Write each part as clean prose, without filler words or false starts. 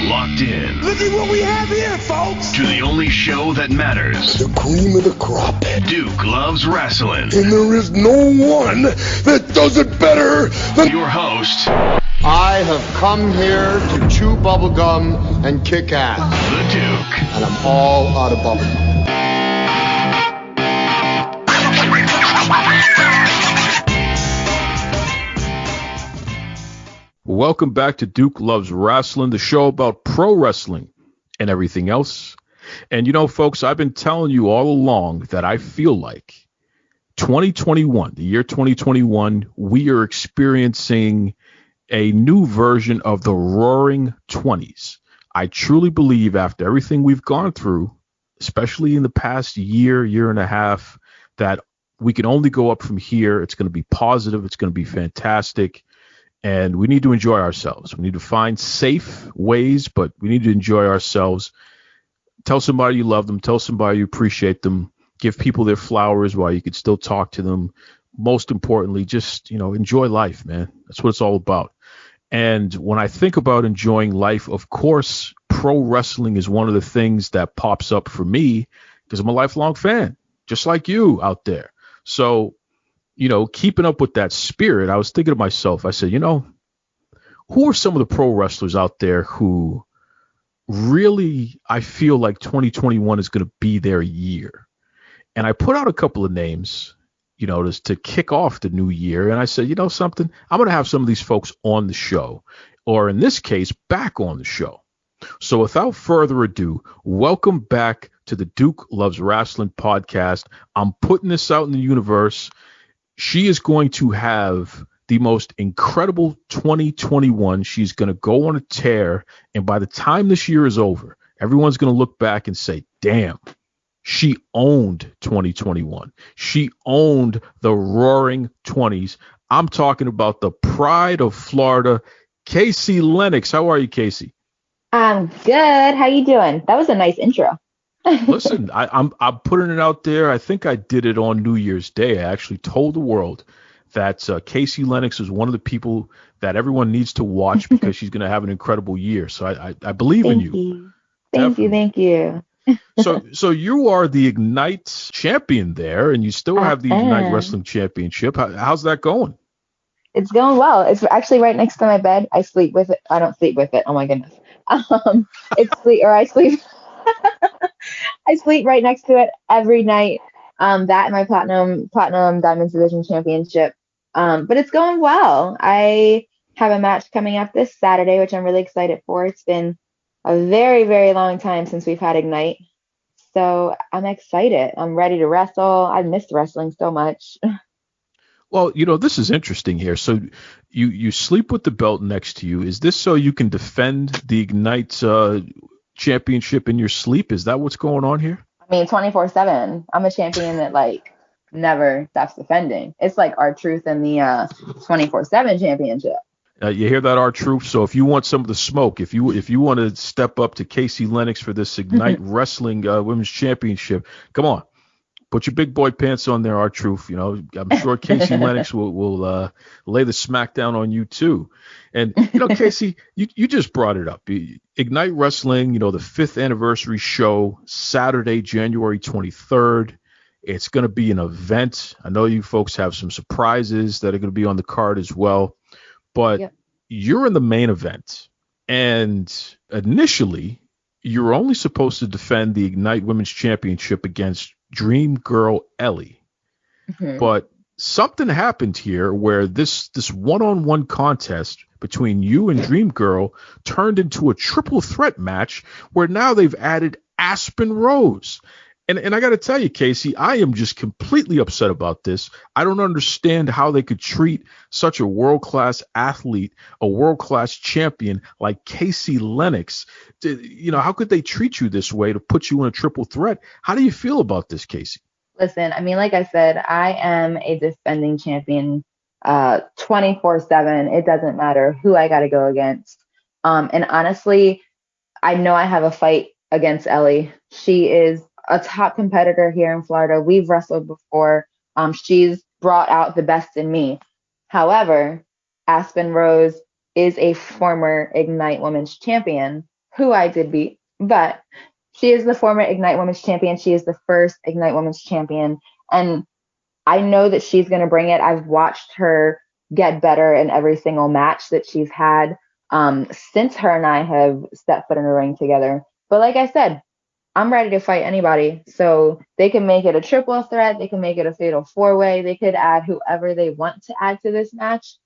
locked in. Look at what we have here, folks. To the only show that matters. The cream of the crop. Duke loves wrestling. And there is no one that does it better than your host. I have come here to chew bubblegum and kick ass. The Duke. And I'm all out of bubblegum. Welcome back to Duke Loves Rasslin, the show about pro wrestling and everything else. And you know, folks, I've been telling you all along that I feel like 2021, the year 2021, we are experiencing a new version of the Roaring 20s. I truly believe after everything we've gone through, especially in the past year and a half, that we can only go up from here. It's going to be positive. It's going to be fantastic. And we need to enjoy ourselves. We need to find safe ways, but we need to enjoy ourselves. Tell somebody you love them. Tell somebody you appreciate them. Give people their flowers while you can still talk to them. Most importantly, just, enjoy life, man. That's what it's all about. And when I think about enjoying life, of course, pro wrestling is one of the things that pops up for me because I'm a lifelong fan, just like you out there. So, keeping up with that spirit, I was thinking to myself, I said, who are some of the pro wrestlers out there who really, I feel like 2021 is going to be their year? And I put out a couple of names, to kick off the new year. And I said, something, I'm going to have some of these folks on the show, or in this case, back on the show. So without further ado, welcome back to the Duke Loves Rasslin podcast. I'm putting this out in the universe. She is going to have the most incredible 2021. She's going to go on a tear. And by the time this year is over, everyone's going to look back and say, damn, she owned 2021. She owned the Roaring 20s. I'm talking about the pride of Florida, Kaci Lennox. How are you, Kaci? I'm good. How you doing? That was a nice intro. Listen, I'm putting it out there. I think I did it on New Year's Day. I actually told the world that Kaci Lennox is one of the people that everyone needs to watch because she's going to have an incredible year. So I believe in you. Thank you. So you are the Ignite champion there, and you still have the Ignite Wrestling Championship. How's that going? It's going well. It's actually right next to my bed. I sleep with it. I don't sleep with it. Oh my goodness. I sleep. I sleep right next to it every night. That and my platinum Diamonds Division Championship. But it's going well. I have a match coming up this Saturday, which I'm really excited for. It's been a very, very long time since we've had Ignite. So I'm excited. I'm ready to wrestle. I missed wrestling so much. Well, this is interesting here. So you sleep with the belt next to you. Is this so you can defend the Ignite championship in your sleep? Is that what's going on here? I mean, 24/7. I'm a champion that never stops defending. It's like R-Truth in the 24/7 championship. You hear that, R-Truth? So if you want some of the smoke, if you want to step up to Kaci Lennox for this Ignite Wrestling Women's Championship, come on. Put your big boy pants on there, R-Truth. I'm sure Kaci Lennox will lay the smackdown on you too. And Kaci, you just brought it up. Ignite Wrestling, the 5th anniversary show, Saturday, January 23rd. It's going to be an event. I know you folks have some surprises that are going to be on the card as well. But You're in the main event. And initially, you're only supposed to defend the Ignite Women's Championship against Dream Girl Ellie. Mm-hmm. But something happened here where this one-on-one contest between you and Dream Girl turned into a triple threat match where now they've added Aspyn Rose. And I got to tell you, Kaci, I am just completely upset about this. I don't understand how they could treat such a world-class athlete, a world-class champion like Kaci Lennox. How could they treat you this way to put you in a triple threat? How do you feel about this, Kaci? Listen, I mean, like I said, I am a defending champion 24/7. It doesn't matter who I got to go against. And honestly, I know I have a fight against Ellie. She is a top competitor here in Florida. We've wrestled before. She's brought out the best in me. However, Aspyn Rose is a former Ignite Women's Champion who I did beat, but she is the former Ignite Women's Champion. She is the first Ignite Women's Champion. And I know that she's going to bring it. I've watched her get better in every single match that she's had since her and I have stepped foot in the ring together. But like I said, I'm ready to fight anybody. So they can make it a triple threat. They can make it a fatal 4-way. They could add whoever they want to add to this match.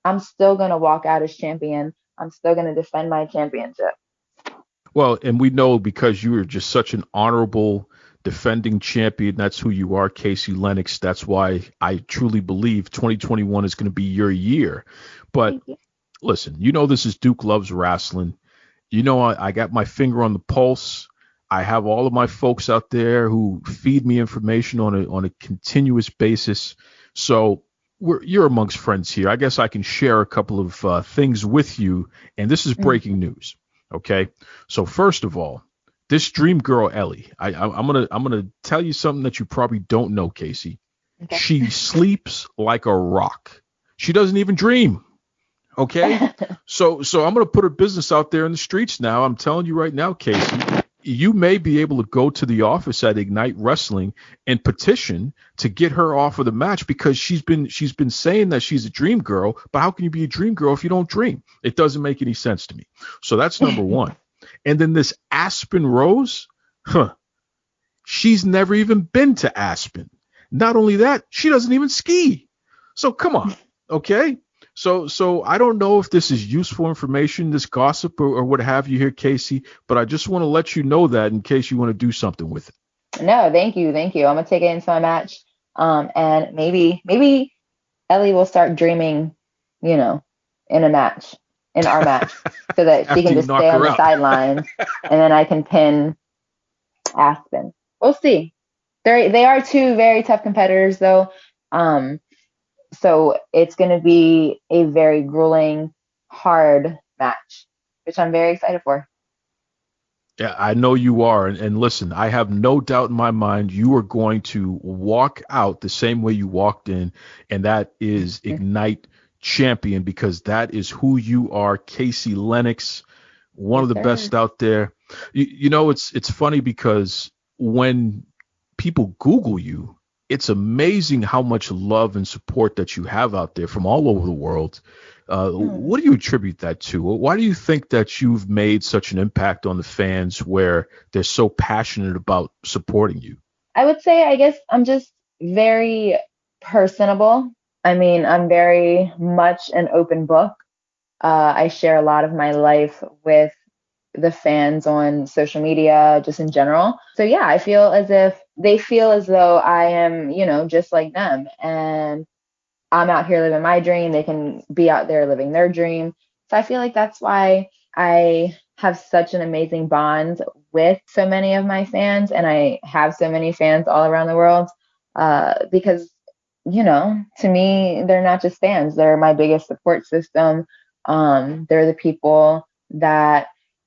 I'm still going to walk out as champion. I'm still going to defend my championship. Well, and we know because you are just such an honorable defending champion. That's who you are, Kaci Lennox. That's why I truly believe 2021 is going to be your year. But listen, this is Duke Loves Rasslin. I got my finger on the pulse. I have all of my folks out there who feed me information on a continuous basis. So you're amongst friends here. I guess I can share a couple of things with you. And this is breaking news. Okay. So first of all, this dream girl, Ellie, I'm gonna tell you something that you probably don't know, Kaci. Okay. She sleeps like a rock. She doesn't even dream. Okay. So I'm gonna put her business out there in the streets now. I'm telling you right now, Kaci, you may be able to go to the office at Ignite Wrestling and petition to get her off of the match, because she's been saying that she's a dream girl. But how can you be a dream girl if you don't dream? It doesn't make any sense to me. So that's number one. And then this Aspyn Rose, she's never even been to Aspyn. Not only that, she doesn't even ski. So come on, okay? So I don't know if this is useful information, this gossip or what have you here, Kaci, but I just want to let you know that in case you want to do something with it. No, thank you. I'm gonna take it into my match, and maybe Ellie will start dreaming, in our match, so that she can just stay on the sidelines, and then I can pin Aspyn. We'll see. They are two very tough competitors, though. So it's going to be a very grueling, hard match, which I'm very excited for. Yeah, I know you are. And listen, I have no doubt in my mind you are going to walk out the same way you walked in, and that is Ignite champion, because that is who you are, Kaci Lennox, one of the best out there. It's funny because when people Google you, it's amazing how much love and support that you have out there from all over the world. What do you attribute that to? Why do you think that you've made such an impact on the fans where they're so passionate about supporting you? I would say, I guess I'm just very personable. I mean, I'm very much an open book. I share a lot of my life with the fans on social media, just in general. So yeah, I feel as if they feel as though I am, just like them. And I'm out here living my dream. They can be out there living their dream. So I feel like that's why I have such an amazing bond with so many of my fans. And I have so many fans all around the world, because, to me, they're not just fans. They're my biggest support system. They're the people that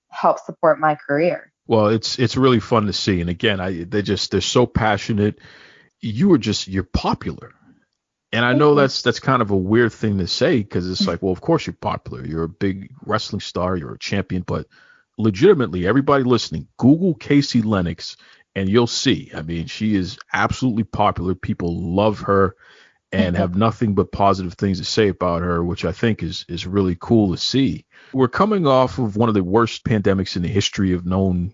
help support my career. Well, it's really fun to see. And again, they're so passionate. You're popular. And I know that's kind of a weird thing to say, because it's like, well, of course you're popular. You're a big wrestling star. You're a champion. But legitimately, everybody listening, Google Kaci Lennox and you'll see. I mean, she is absolutely popular. People love her and have nothing but positive things to say about her, which I think is really cool to see. We're coming off of one of the worst pandemics in the history of known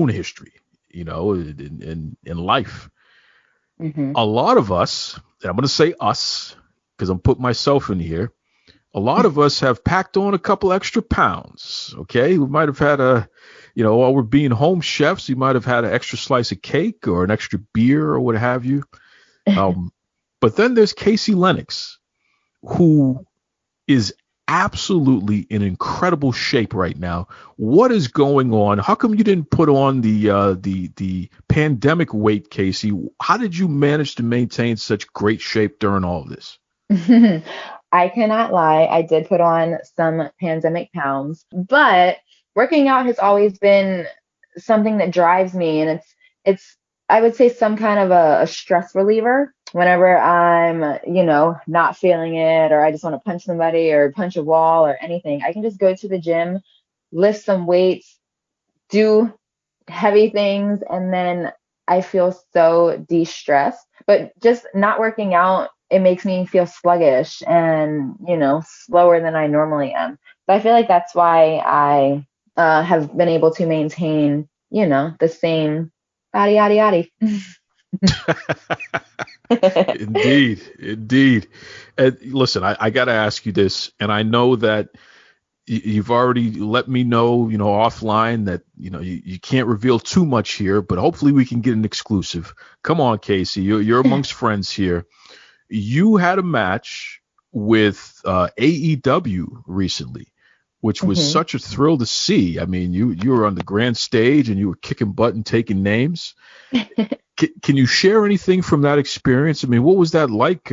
history, in life. Mm-hmm. A lot of us, and I'm going to say us, because I'm putting myself in here, a lot of us have packed on a couple extra pounds. Okay. We might have had while we're being home chefs, you might have had an extra slice of cake or an extra beer or what have you. But then there's Kaci Lennox, who is absolutely in incredible shape right now. What is going on? How come you didn't put on the pandemic weight, Kaci? How did you manage to maintain such great shape during all of this? I cannot lie. I did put on some pandemic pounds, but working out has always been something that drives me, and it's I would say some kind of a stress reliever. Whenever I'm, not feeling it, or I just want to punch somebody or punch a wall or anything, I can just go to the gym, lift some weights, do heavy things, and then I feel so de-stressed. But just not working out, it makes me feel sluggish and, slower than I normally am. So I feel like that's why I have been able to maintain, the same yada yada yada. Indeed. And listen, I got to ask you this, and I know that you've already let me know, offline that, you can't reveal too much here, but hopefully we can get an exclusive. Come on, Kaci, you're amongst friends here. You had a match with AEW recently, which was such a thrill to see. I mean, you were on the grand stage and you were kicking butt and taking names. Can you share anything from that experience? I mean, what was that like,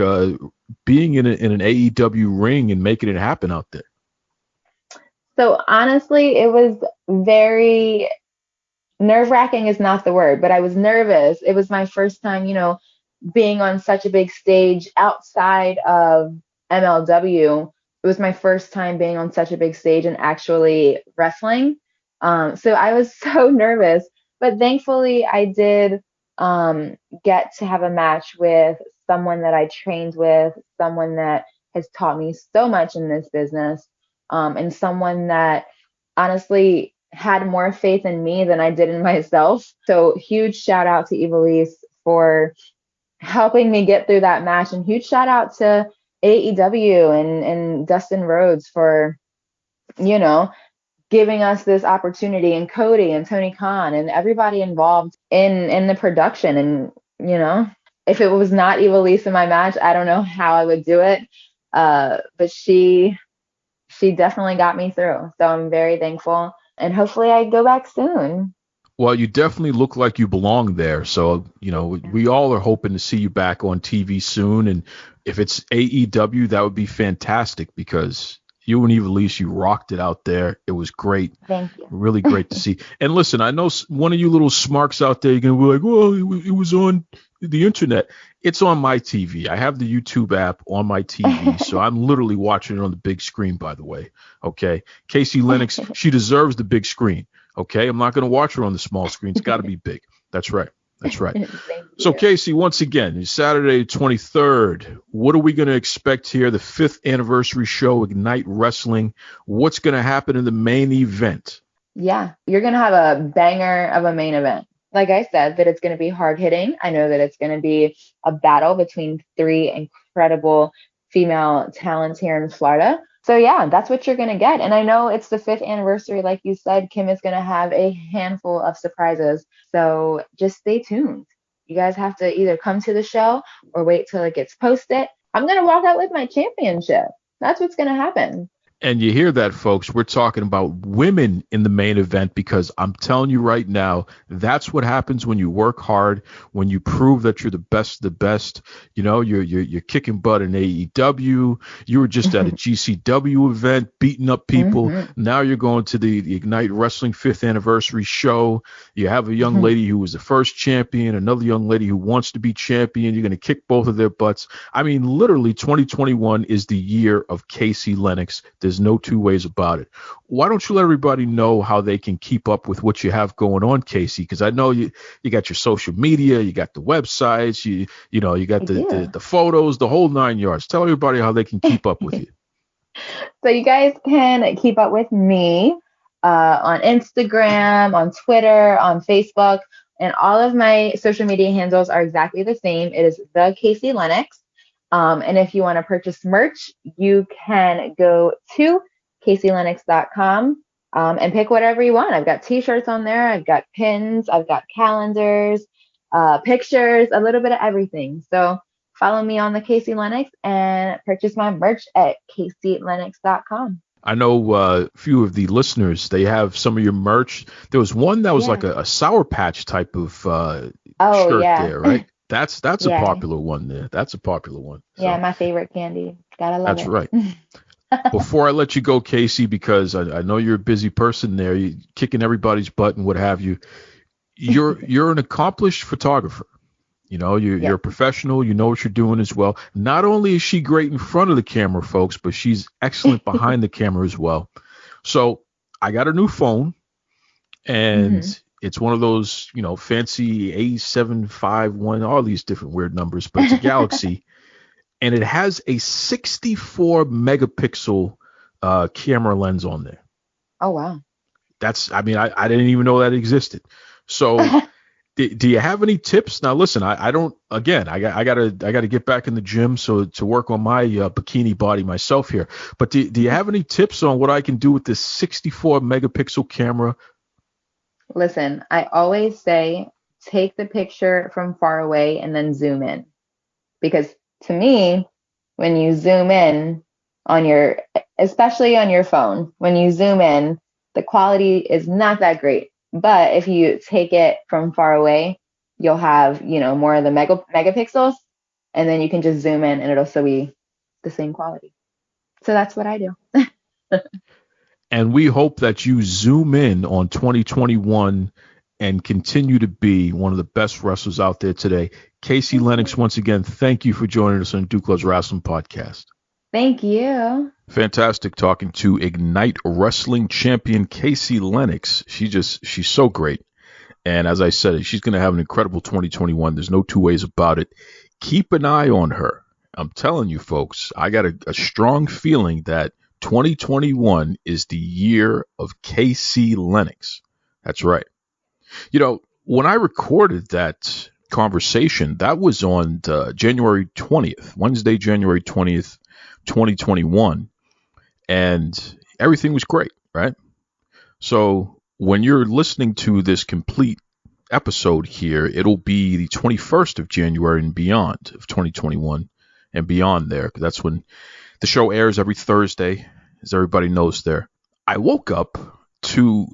being in an AEW ring and making it happen out there? So honestly, it was very nerve-wracking is not the word, but I was nervous. It was my first time, being on such a big stage outside of MLW. It was my first time being on such a big stage and actually wrestling. So I was so nervous, but thankfully I did get to have a match with someone that I trained with, someone that has taught me so much in this business, and someone that honestly had more faith in me than I did in myself. So huge shout out to Evilise for helping me get through that match, and huge shout out to AEW and Dustin Rhodes for, giving us this opportunity, and Cody and Tony Khan and everybody involved in the production. And, if it was not Evilise in my match, I don't know how I would do it. But she definitely got me through. So I'm very thankful, and hopefully I go back soon. Well, you definitely look like you belong there. So, we all are hoping to see you back on TV soon. And if it's AEW, that would be fantastic, because you and Evilise, you rocked it out there. It was great. Thank you. Really great to see. And listen, I know one of you little smarks out there, you're going to be like, well, it was on the internet. It's on my TV. I have the YouTube app on my TV. So I'm literally watching it on the big screen, by the way. Okay. Kaci Lennox, she deserves the big screen. Okay. I'm not going to watch her on the small screen. It's got to be big. That's right. So, Kaci, once again, Saturday 23rd, what are we going to expect here? The 5th anniversary show, Ignite Wrestling. What's going to happen in the main event? Yeah, you're going to have a banger of a main event. Like I said, that it's going to be hard hitting. I know that it's going to be a battle between 3 incredible female talents here in Florida. So yeah, that's what you're going to get. And I know it's the 5th anniversary. Like you said, Kim is going to have a handful of surprises. So just stay tuned. You guys have to either come to the show or wait till it gets posted. I'm going to walk out with my championship. That's what's going to happen. And you hear that, folks. We're talking about women in the main event, because I'm telling you right now, that's what happens when you work hard, when you prove that you're the best of the best. You're kicking butt in AEW. You were just at a GCW event, beating up people. Now you're going to the Ignite Wrestling 5th anniversary show. You have a young lady who was the first champion, another young lady who wants to be champion. You're going to kick both of their butts. I mean, literally 2021 is the year of Kaci Lennox. There's no two ways about it. Why don't you let everybody know how they can keep up with what you have going on, Kaci? Because I know you got your social media, you got the websites, you got the photos, the whole 9 yards. Tell everybody how they can keep up with you. So you guys can keep up with me on Instagram, on Twitter, on Facebook, and all of my social media handles are exactly the same. It is the Kaci Lennox. And if you want to purchase merch, you can go to KaciLennox.com and pick whatever you want. I've got t-shirts on there. I've got pins. I've got calendars, pictures, a little bit of everything. So follow me on the Kaci Lennox and purchase my merch at KaciLennox.com. I know a few of the listeners, they have some of your merch. There was one that was like a Sour Patch type of shirt there, right? That's a popular one there. That's a popular one. Yeah, my favorite candy. Gotta love it. That's right. Before I let you go, Kaci, because I know you're a busy person there, you're kicking everybody's butt and what have you. You're an accomplished photographer. You're a professional. You know what you're doing as well. Not only is she great in front of the camera, folks, but she's excellent behind the camera as well. So I got a new phone. and it's one of those, fancy A751, all these different weird numbers, but it's a Galaxy, and it has a 64 megapixel camera lens on there. Oh, wow. I didn't even know that existed. So do you have any tips? Now, listen, I don't, again, I gotta get back in the gym to work on my bikini body myself here. But do you have any tips on what I can do with this 64 megapixel camera? Listen, I always say, take the picture from far away and then zoom in. Because to me, when you zoom in especially on your phone, when you zoom in, the quality is not that great. But if you take it from far away, you'll have, more of the megapixels, and then you can just zoom in and it'll still be the same quality. So that's what I do. And we hope that you zoom in on 2021 and continue to be one of the best wrestlers out there today. Kaci Lennox, once again, thank you for joining us on Duke Loves Wrestling podcast. Thank you. Fantastic talking to Ignite Wrestling champion Kaci Lennox. She's so great. And as I said, she's going to have an incredible 2021. There's no two ways about it. Keep an eye on her. I'm telling you, folks, I got a strong feeling that 2021 is the year of Kaci Lennox. That's right. When I recorded that conversation, that was on January 20th, Wednesday, January 20th, 2021. And everything was great, right? So when you're listening to this complete episode here, it'll be the 21st of January and beyond of 2021 and beyond there, because that's when the show airs every Thursday, as everybody knows there. I woke up to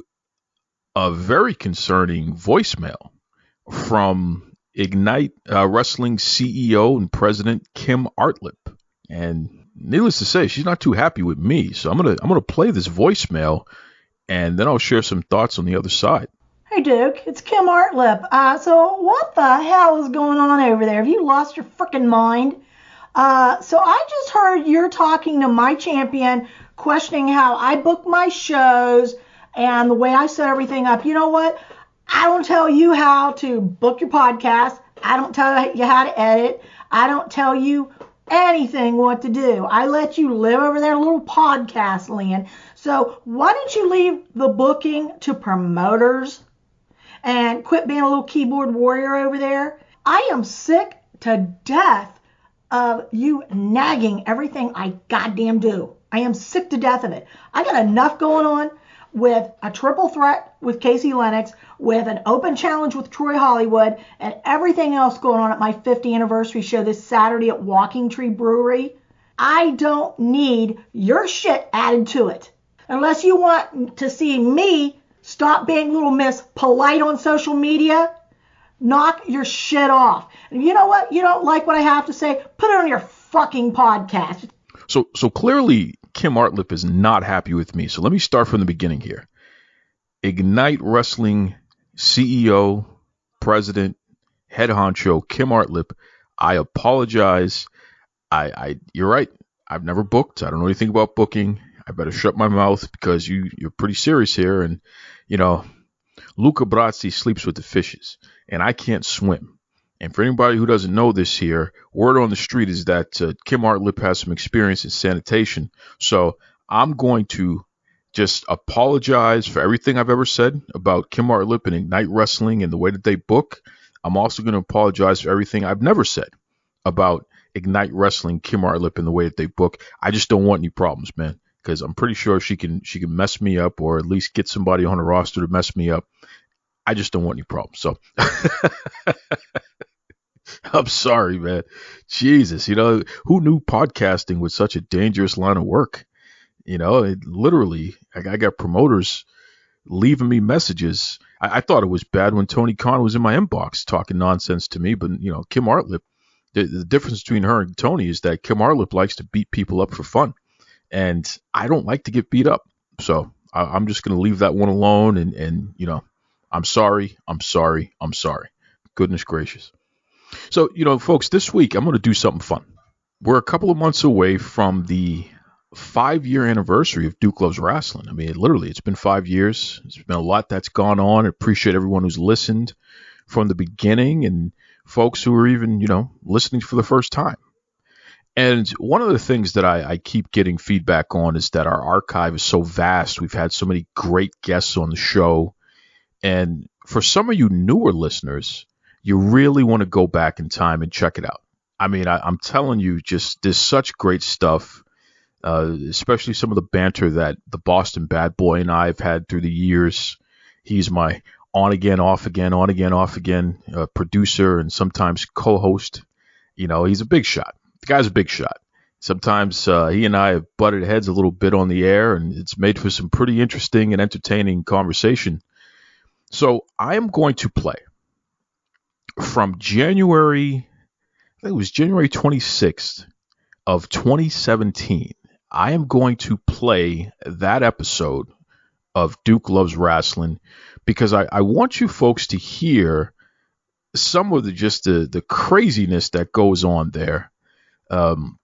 a very concerning voicemail from Ignite Wrestling CEO and President Kim Artlip. And needless to say, she's not too happy with me. So I'm gonna play this voicemail, and then I'll share some thoughts on the other side. Hey Duke, it's Kim Artlip. So what the hell is going on over there? Have you lost your freaking mind? So I just heard you're talking to my champion, questioning how I book my shows and the way I set everything up. You know what? I don't tell you how to book your podcast. I don't tell you how to edit. I don't tell you anything what to do. I let you live over there in a little podcast land. So why don't you leave the booking to promoters and quit being a little keyboard warrior over there? I am sick to death of you nagging everything I goddamn do. I am sick to death of it. I got enough going on with a triple threat with Kaci Lennox, with an open challenge with Troy Hollywood, and everything else going on at my 50th anniversary show this Saturday at Walking Tree Brewery. I don't need your shit added to it. Unless you want to see me stop being little Miss Polite on social media, knock your shit off. And you know what? You don't like what I have to say? Put it on your fucking podcast. So clearly Kim Artlip is not happy with me. So let me start from the beginning here. Ignite Wrestling CEO, President, Head Honcho, Kim Artlip, I apologize. You're right. I've never booked. I don't know anything about booking. I better shut my mouth because you're pretty serious here. And, Luca Brasi sleeps with the fishes, and I can't swim. And for anybody who doesn't know this here, word on the street is that Kim Artlip has some experience in sanitation. So I'm going to just apologize for everything I've ever said about Kim Artlip and Ignite Wrestling and the way that they book. I'm also going to apologize for everything I've never said about Ignite Wrestling, Kim Artlip, and the way that they book. I just don't want any problems, man, because I'm pretty sure she can mess me up, or at least get somebody on her roster to mess me up. I just don't want any problems. So I'm sorry, man. Jesus, who knew podcasting was such a dangerous line of work? Literally, I got promoters leaving me messages. I thought it was bad when Tony Khan was in my inbox talking nonsense to me, but Kim Artlip, the difference between her and Tony is that Kim Artlip likes to beat people up for fun, and I don't like to get beat up. So I'm just going to leave that one alone, and I'm sorry. Goodness gracious. So, folks, this week I'm going to do something fun. We're a couple of months away from the 5-year anniversary of Duke Loves Rasslin. I mean, it's been 5 years. There's been a lot that's gone on. I appreciate everyone who's listened from the beginning and folks who are even, listening for the first time. And one of the things that I keep getting feedback on is that our archive is so vast. We've had so many great guests on the show. And for some of you newer listeners, you really want to go back in time and check it out. I mean, I'm telling you, just there's such great stuff, especially some of the banter that the Boston Bad Boy and I have had through the years. He's my on again, off again producer and sometimes co-host. He's a big shot. The guy's a big shot. Sometimes he and I have butted heads a little bit on the air, and it's made for some pretty interesting and entertaining conversation. So I am going to play from January 26th of 2017. I am going to play that episode of Duke Loves Rasslin because I want you folks to hear some of the craziness that goes on there.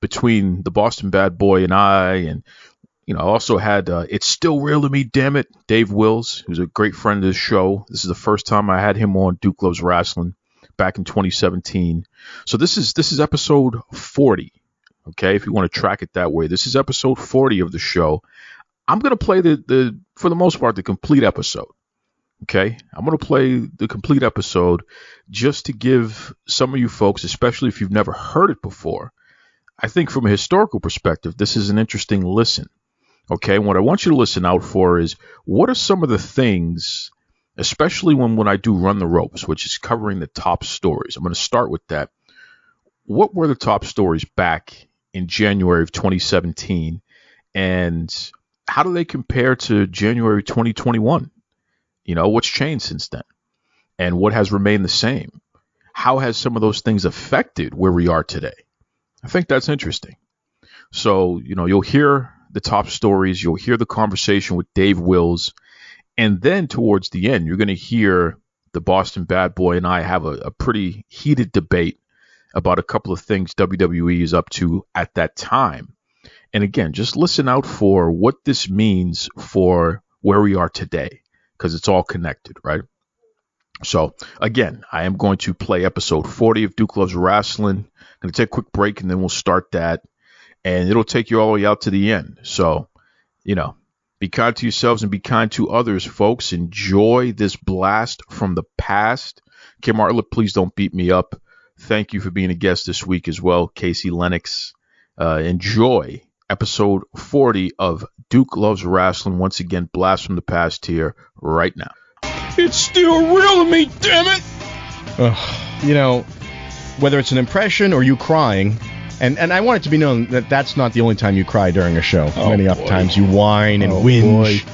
Between the Boston Bad Boy and I, and I also had It's Still Real to Me, Damnit, Dave Wills, who's a great friend of the show. This is the first time I had him on Duke Loves Rasslin back in 2017. So this is episode 40. Okay, if you want to track it that way, this is episode 40 of the show. I'm gonna play the for the most part the complete episode. Okay, I'm gonna play the complete episode just to give some of you folks, especially if you've never heard it before, I think from a historical perspective, this is an interesting listen. Okay, and what I want you to listen out for is what are some of the things, especially when I do Run the Ropes, which is covering the top stories. I'm going to start with that. What were the top stories back in January of 2017, and how do they compare to January 2021? What's changed since then, and what has remained the same? How has some of those things affected where we are today? I think that's interesting. So, you'll hear the top stories, you'll hear the conversation with Dave Wills, and then towards the end, you're going to hear the Boston Bad Boy and I have a pretty heated debate about a couple of things WWE is up to at that time. And again, just listen out for what this means for where we are today, because it's all connected, right? So, again, I am going to play episode 40 of Duke Loves Rasslin. I'm going to take a quick break, and then we'll start that. And it'll take you all the way out to the end. So, be kind to yourselves and be kind to others, folks. Enjoy this blast from the past. Kim Artlip, please don't beat me up. Thank you for being a guest this week as well, Kaci Lennox. Enjoy episode 40 of Duke Loves Rasslin. Once again, blast from the past here right now. It's still real to me, damn it! Whether it's an impression or you crying, and I want it to be known that that's not the only time you cry during a show. Many other times you whine and whinge.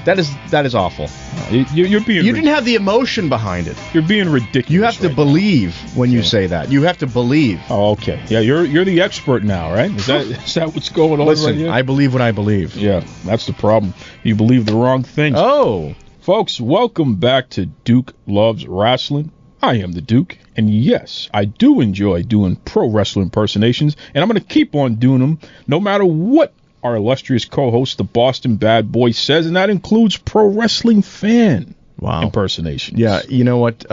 That is awful. You're being. You didn't have the emotion behind it. You're being ridiculous. You have to believe when you say that. You have to believe. Oh, okay. Yeah, you're the expert now, right? Is that what's going on? Listen, right here? I believe what I believe. Yeah, that's the problem. You believe the wrong things. Oh. Folks, welcome back to Duke Loves Rasslin. I am the Duke, and yes, I do enjoy doing pro wrestling impersonations, and I'm going to keep on doing them no matter what our illustrious co-host, the Boston Bad Boy, says, and that includes pro wrestling fan impersonations. Yeah, you know what?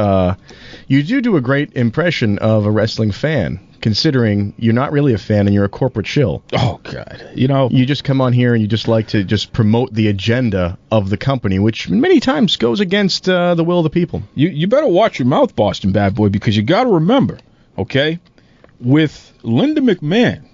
You do a great impression of a wrestling fan, considering you're not really a fan and you're a corporate shill. Oh, God. You just come on here and you just like to just promote the agenda of the company, which many times goes against the will of the people. You better watch your mouth, Boston Bad Boy, because you got to remember, okay, with Linda McMahon,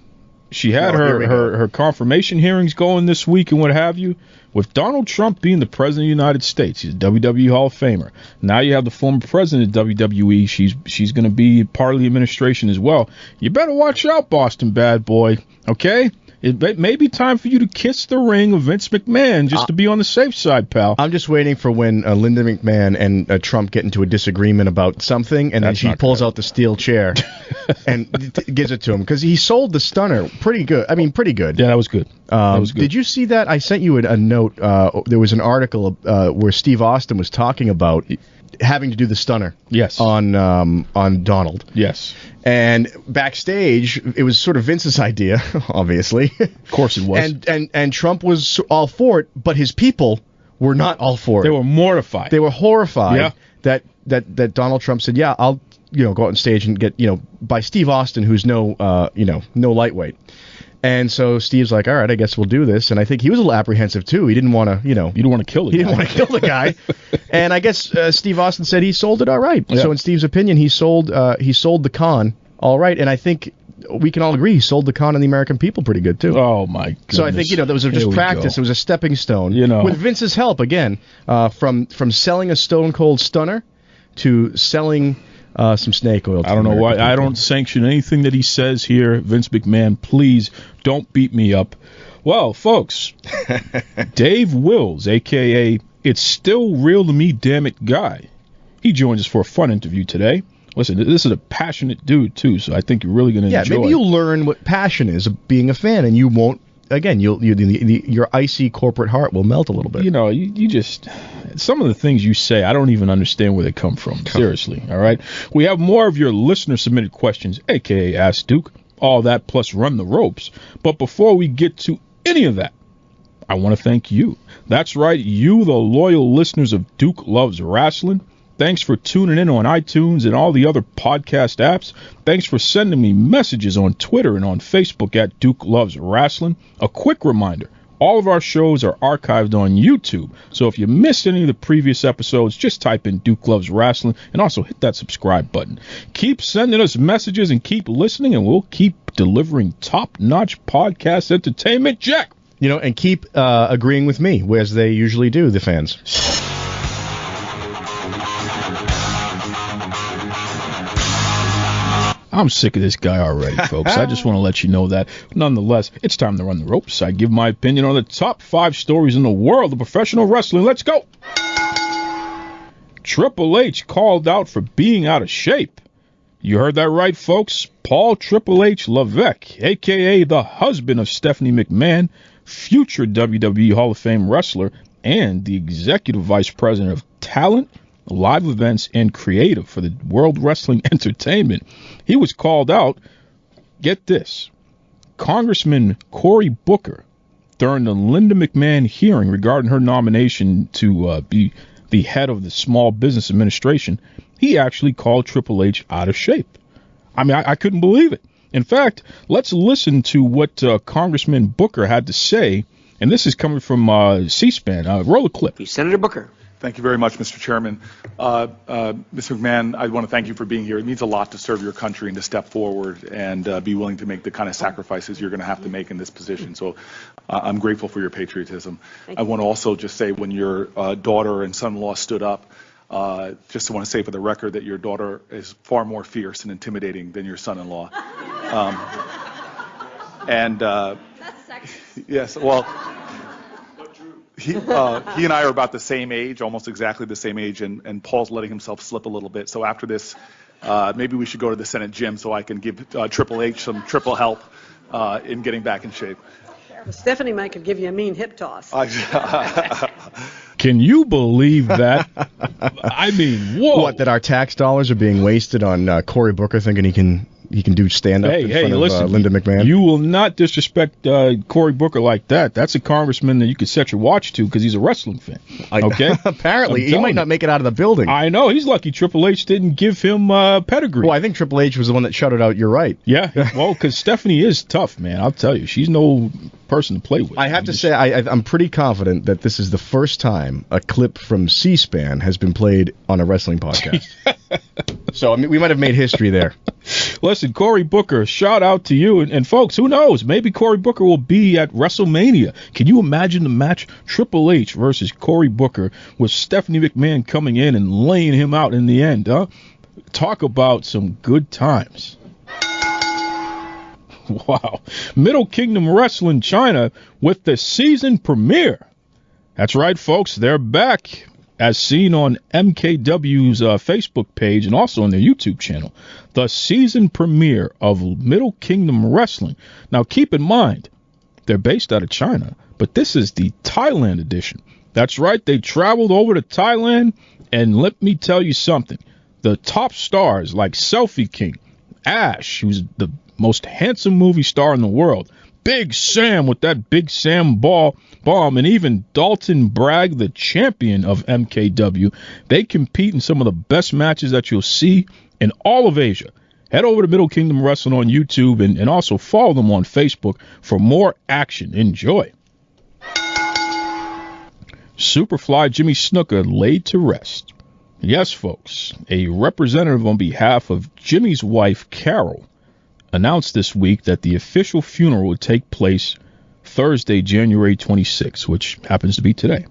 she had her confirmation hearings going this week and what have you. With Donald Trump being the president of the United States, he's a WWE Hall of Famer. Now you have the former president of WWE. She's going to be part of the administration as well. You better watch out, Boston Bad Boy. Okay? It may be time for you to kiss the ring of Vince McMahon just to be on the safe side, pal. I'm just waiting for when Linda McMahon and Trump get into a disagreement about something, and then she pulls out the steel chair and gives it to him, because he sold the stunner pretty good. I mean, pretty good. Yeah, that was good. Did you see that? I sent you a note. There was an article where Steve Austin was talking about having to do the stunner. Yes. On Donald. Yes. And backstage, it was sort of Vince's idea, obviously. Of course it was. And Trump was all for it, but his people were not all for it. They were mortified. They were horrified that Donald Trump said, "Yeah, I'll go out on stage and get by Steve Austin, who's no lightweight." And so Steve's like, "All right, I guess we'll do this." And I think he was a little apprehensive too. He didn't want to, You didn't want to kill the guy. He didn't want to kill the guy. And I guess Steve Austin said he sold it all right. Yeah. So in Steve's opinion, he sold the con all right. And I think we can all agree he sold the con on the American people pretty good too. Oh my goodness. So I think that was just practice. It was a stepping stone. With Vince's help again, from selling a Stone Cold Stunner to selling some snake oil. I don't know why. I don't sanction anything that he says here. Vince McMahon, please don't beat me up. Well, folks, Dave Wills, a.k.a. It's Still Real to Me, Damnit guy. He joins us for a fun interview today. Listen, this is a passionate dude, too, so I think you're really going to enjoy it. Maybe you'll learn what passion is of being a fan, and you won't. Again, your icy corporate heart will melt a little bit. You just some of the things you say, I don't even understand where they come from. Seriously, all right? We have more of your listener-submitted questions, a.k.a. Ask Duke, all that plus Run the Ropes. But before we get to any of that, I want to thank you. That's right, you, the loyal listeners of Duke Loves Rasslin'. Thanks for tuning in on iTunes and all the other podcast apps. Thanks for sending me messages on Twitter and on Facebook at Duke Loves Rasslin'. A quick reminder, all of our shows are archived on YouTube. So if you missed any of the previous episodes, just type in Duke Loves Rasslin' and also hit that subscribe button. Keep sending us messages and keep listening, and we'll keep delivering top-notch podcast entertainment. Jack! And keep agreeing with me, as they usually do, the fans. I'm sick of this guy already, folks. I just want to let you know that. Nonetheless, it's time to run the ropes. I give my opinion on the top 5 stories in the world of professional wrestling. Let's go. Triple H called out for being out of shape. You heard that right, folks. Paul Triple H Levesque, a.k.a. the husband of Stephanie McMahon, future WWE Hall of Fame wrestler, and the executive vice president of talent, live events, and creative for the World Wrestling Entertainment. He was called out, get this, Congressman Cory Booker, during the Linda McMahon hearing regarding her nomination to be the head of the Small Business Administration. He actually called Triple H out of shape. I mean, I couldn't believe it. In fact, let's listen to what Congressman Booker had to say, and this is coming from C-SPAN. Roll a clip. Senator Booker. Thank you very much, Mr. Chairman. Ms. McMahon, I want to thank you for being here. It means a lot to serve your country and to step forward and be willing to make the kind of sacrifices you're going to have to make in this position. So I'm grateful for your patriotism. I want to also just say when your daughter and son-in-law stood up, just want to say for the record that your daughter is far more fierce and intimidating than your son-in-law. That's sexist. Yes, well... He and I are about the same age, almost exactly the same age, and Paul's letting himself slip a little bit. So after this, maybe we should go to the Senate gym so I can give Triple H some triple help in getting back in shape. Well, Stephanie might could give you a mean hip toss. Can you believe that? I mean, whoa. What, that our tax dollars are being wasted on Cory Booker thinking he can do stand-up in front of Linda McMahon? You will not disrespect Cory Booker like that. That's a congressman that you could set your watch to because he's a wrestling fan. Okay? Apparently. He might not make it out of the building. I know. He's lucky Triple H didn't give him pedigree. Well, I think Triple H was the one that shouted out, "You're right." Yeah. Well, because Stephanie is tough, man. I'll tell you. She's no person to play with. I have to say, I'm pretty confident that this is the first time a clip from C-SPAN has been played on a wrestling podcast. So, I mean, we might have made history there. Listen, Cory Booker, shout out to you. And folks, who knows? Maybe Cory Booker will be at WrestleMania. Can you imagine the match? Triple H versus Cory Booker with Stephanie McMahon coming in and laying him out in the end, huh? Talk about some good times. Wow. Middle Kingdom Wrestling China with the season premiere. That's right, folks. They're back, as seen on MKW's Facebook page and also on their YouTube channel. The season premiere of Middle Kingdom Wrestling. Now, keep in mind, they're based out of China, but this is the Thailand edition. That's right. They traveled over to Thailand And let me tell you something. The top stars like Selfie King, Ash, who's the most handsome movie star in the world, Big Sam with that Big Sam bomb, and even Dalton Bragg, the champion of MKW, they compete in some of the best matches that you'll see in all of Asia. Head over to Middle Kingdom Wrestling on YouTube and also follow them on Facebook for more action. Enjoy. Superfly Jimmy Snuka laid to rest. Yes, folks, a representative on behalf of Jimmy's wife, Carol, announced this week that the official funeral would take place Thursday, January 26th, which happens to be today.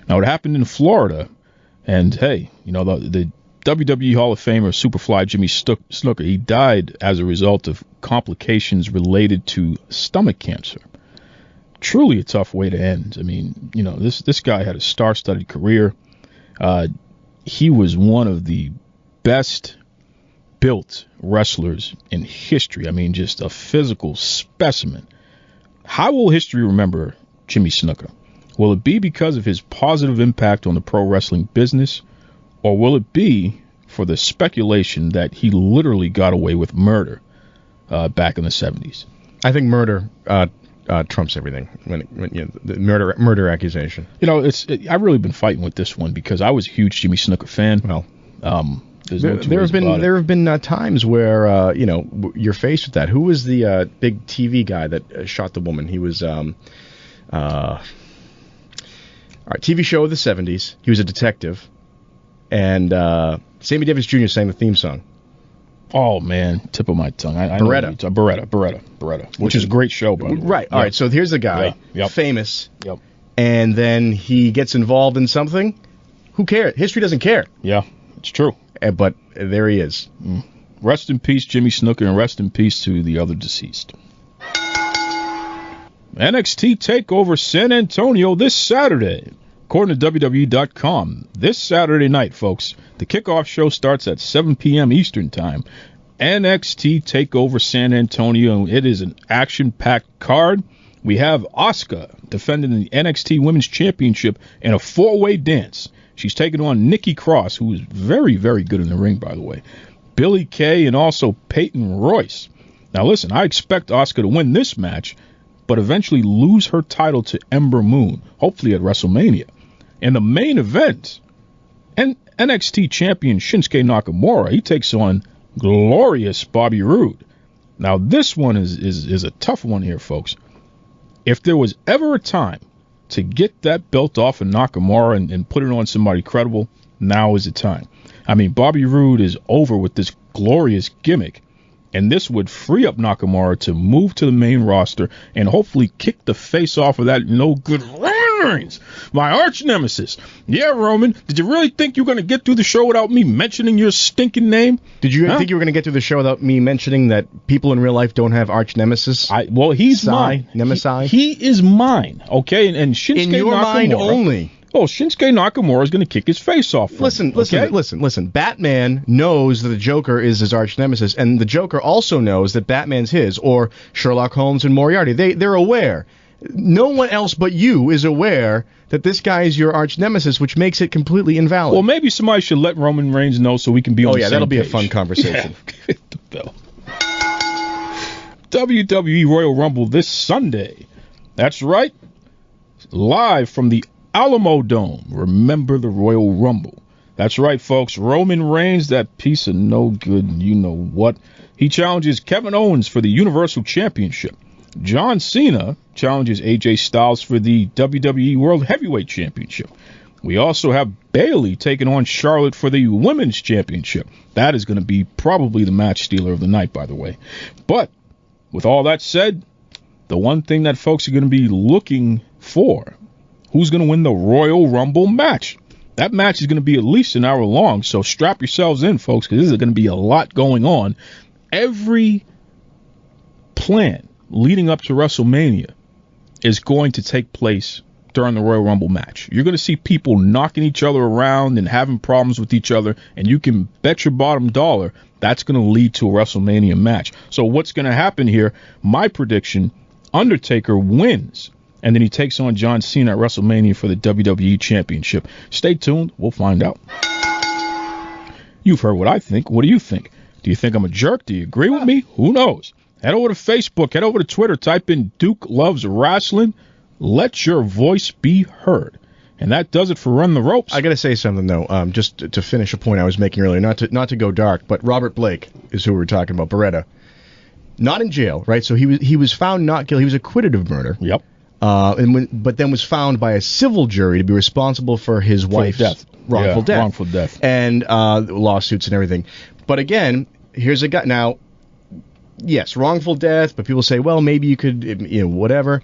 Now, it happened in Florida, and hey, you know, the WWE Hall of Famer Superfly Jimmy Snuka, he died as a result of complications related to stomach cancer. Truly a tough way to end. I mean, you know, this guy had a star-studded career. He was one of the best built wrestlers in history. I mean, just a physical specimen. How will history remember Jimmy Snuka? Will it be because of his positive impact on the pro wrestling business, or will it be for the speculation that he literally got away with murder back in the 70s? I think murder trumps everything. When you know, the murder accusation. You know, I've really been fighting with this one because I was a huge Jimmy Snuka fan. Well, there have been times where you know, you're faced with that. Who was the big TV guy that shot the woman? He was all right, TV show of the 70s. He was a detective, and Sammy Davis Jr. sang the theme song. Oh, man, tip of my tongue. Beretta, which is a great show, by the way. Right. All right, so here's a guy, famous, and then he gets involved in something. Who cares? History doesn't care. Yeah, it's true. But there he is. Rest in peace, Jimmy Snuka, and rest in peace to the other deceased. NXT TakeOver San Antonio this Saturday. According to WWE.com, this Saturday night, folks, the kickoff show starts at 7 p.m. Eastern Time. NXT TakeOver San Antonio. It is an action-packed card. We have Asuka defending the NXT Women's Championship in a four-way dance. She's taking on Nikki Cross, who is very, very good in the ring, by the way, Billie Kay, and also Peyton Royce. Now, listen, I expect Asuka to win this match, but eventually lose her title to Ember Moon, hopefully at WrestleMania. In the main event, NXT champion Shinsuke Nakamura, he takes on glorious Bobby Roode. Now, this one is a tough one here, folks. If there was ever a time to get that belt off of Nakamura and put it on somebody credible, now is the time. I mean, Bobby Roode is over with this glorious gimmick, and this would free up Nakamura to move to the main roster and hopefully kick the face off of that no good Reigns, my arch nemesis. Yeah, Roman, did you really think you were going to get through the show without me mentioning your stinking name? Did you think you were going to get through the show without me mentioning that people in real life don't have arch nemesis? Well, he's mine. Nemesis? He is mine, okay? And Shinsuke in your Nakamura, mind only. Oh, Shinsuke Nakamura is going to kick his face off. Listen. Batman knows that the Joker is his arch nemesis, and the Joker also knows that Batman's his, or Sherlock Holmes and Moriarty. They're aware. No one else but you is aware that this guy is your arch nemesis, which makes it completely invalid. Well, maybe somebody should let Roman Reigns know so we can be on the same that'll be page. A fun conversation. Yeah. Hit the bell. WWE Royal Rumble this Sunday. That's right. Live from the Alamo Dome. Remember the Royal Rumble. That's right, folks. Roman Reigns, that piece of no good, you know what. He challenges Kevin Owens for the Universal Championship. John Cena challenges AJ Styles for the WWE World Heavyweight Championship. We also have Bayley taking on Charlotte for the Women's Championship. That is going to be probably the match stealer of the night, by the way. But with all that said, the one thing that folks are going to be looking for, who's going to win the Royal Rumble match? That match is going to be at least an hour long, so strap yourselves in, folks, because this is going to be a lot going on. Every plan leading up to WrestleMania is going to take place during the Royal Rumble match. You're going to see people knocking each other around and having problems with each other, and you can bet your bottom dollar that's going to lead to a WrestleMania match. So what's going to happen here? My prediction, Undertaker wins, and then he takes on John Cena at WrestleMania for the WWE Championship. Stay tuned. We'll find out. You've heard what I think. What do you think? Do you think I'm a jerk? Do you agree with me? Who knows? Head over to Facebook. Head over to Twitter. Type in Duke Loves Rasslin. Let your voice be heard. And that does it for Run the Ropes. I got to say something, though, just to finish a point I was making earlier, not to go dark, but Robert Blake is who we were talking about, Beretta. Not in jail, right? So he was found not guilty. He was acquitted of murder. Yep. But then was found by a civil jury to be responsible for his wife's wrongful death. And lawsuits and everything. But again, here's a guy. Now, yes, wrongful death, but people say, well, maybe you could, whatever.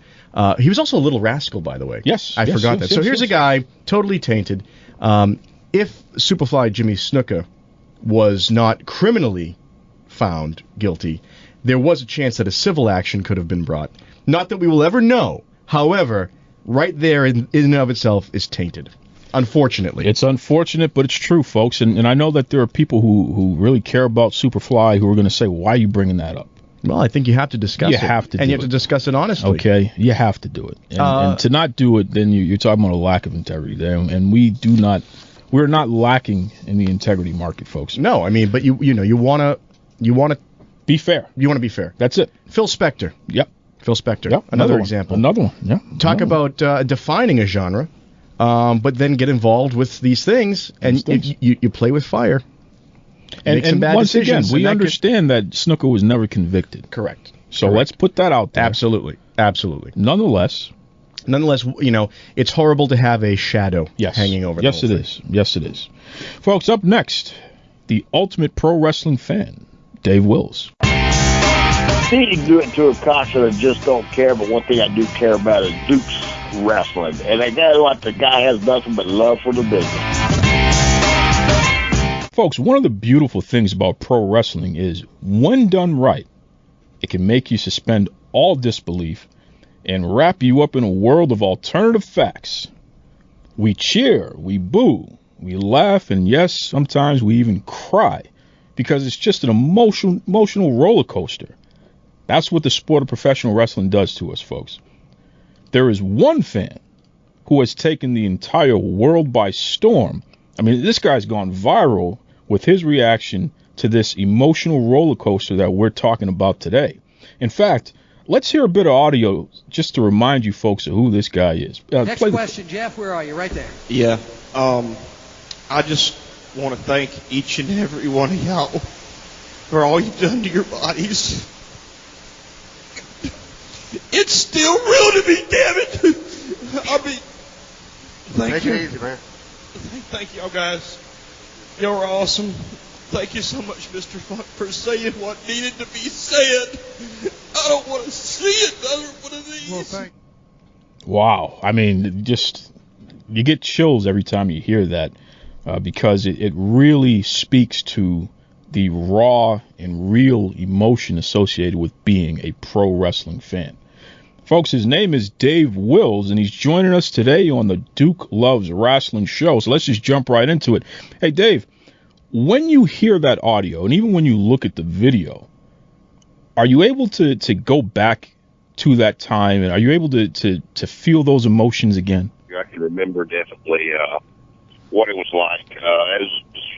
He was also a little rascal, by the way. Yes. I forgot that. So here's a guy totally tainted. If Superfly Jimmy Snuka was not criminally found guilty, there was a chance that a civil action could have been brought. Not that we will ever know. However, right there in and of itself is tainted. Unfortunately. It's unfortunate, but it's true, folks. And I know that there are people who really care about Superfly who are going to say, why are you bringing that up? Well, I think you have to discuss it. You have to do it. And you have to discuss it honestly. Okay, you have to do it. And to not do it, then you're talking about a lack of integrity there. And we're not lacking in the integrity market, folks. No, I mean, but you want to be fair. You want to be fair. That's it. Phil Spector. Yep. Phil Spector. Yep. Another example. Another one. Yeah. Talk about defining a genre, but then get involved with these things, and you play with fire. And once again, we understand that Snuka was never convicted. Correct. So let's put that out there. Absolutely. Nonetheless, it's horrible to have a shadow hanging over the whole thing. Yes, it is. Folks, up next, the ultimate pro wrestling fan, Dave Wills. You can do it to a concert, I just don't care, but one thing I do care about is Duke's wrestling. And I tell you what, the guy has nothing but love for the business. Folks, one of the beautiful things about pro wrestling is, when done right, it can make you suspend all disbelief and wrap you up in a world of alternative facts. We cheer, we boo, we laugh, and yes, sometimes we even cry, because it's just an emotional roller coaster. That's what the sport of professional wrestling does to us, folks. There is one fan who has taken the entire world by storm. I mean, this guy's gone viral with his reaction to this emotional roller coaster that we're talking about today. In fact, let's hear a bit of audio just to remind you folks of who this guy is. Next question, Jeff, where are you? Right there. Yeah. I just want to thank each and every one of y'all for all you've done to your bodies. It's still real to me, damn it. I mean, thank you. Take it easy, man. Thank y'all guys. Y'all are awesome. Thank you so much, Mr. Funk, for saying what needed to be said. I don't want to see another one of these. Well, thank you. Wow. I mean, just, you get chills every time you hear that, because it really speaks to the raw and real emotion associated with being a pro wrestling fan. Folks, his name is Dave Wills, and he's joining us today on the Duke Loves Wrestling show. So let's just jump right into it. Hey, Dave, when you hear that audio, and even when you look at the video, are you able to go back to that time, and are you able to feel those emotions again? I can remember definitely what it was like. As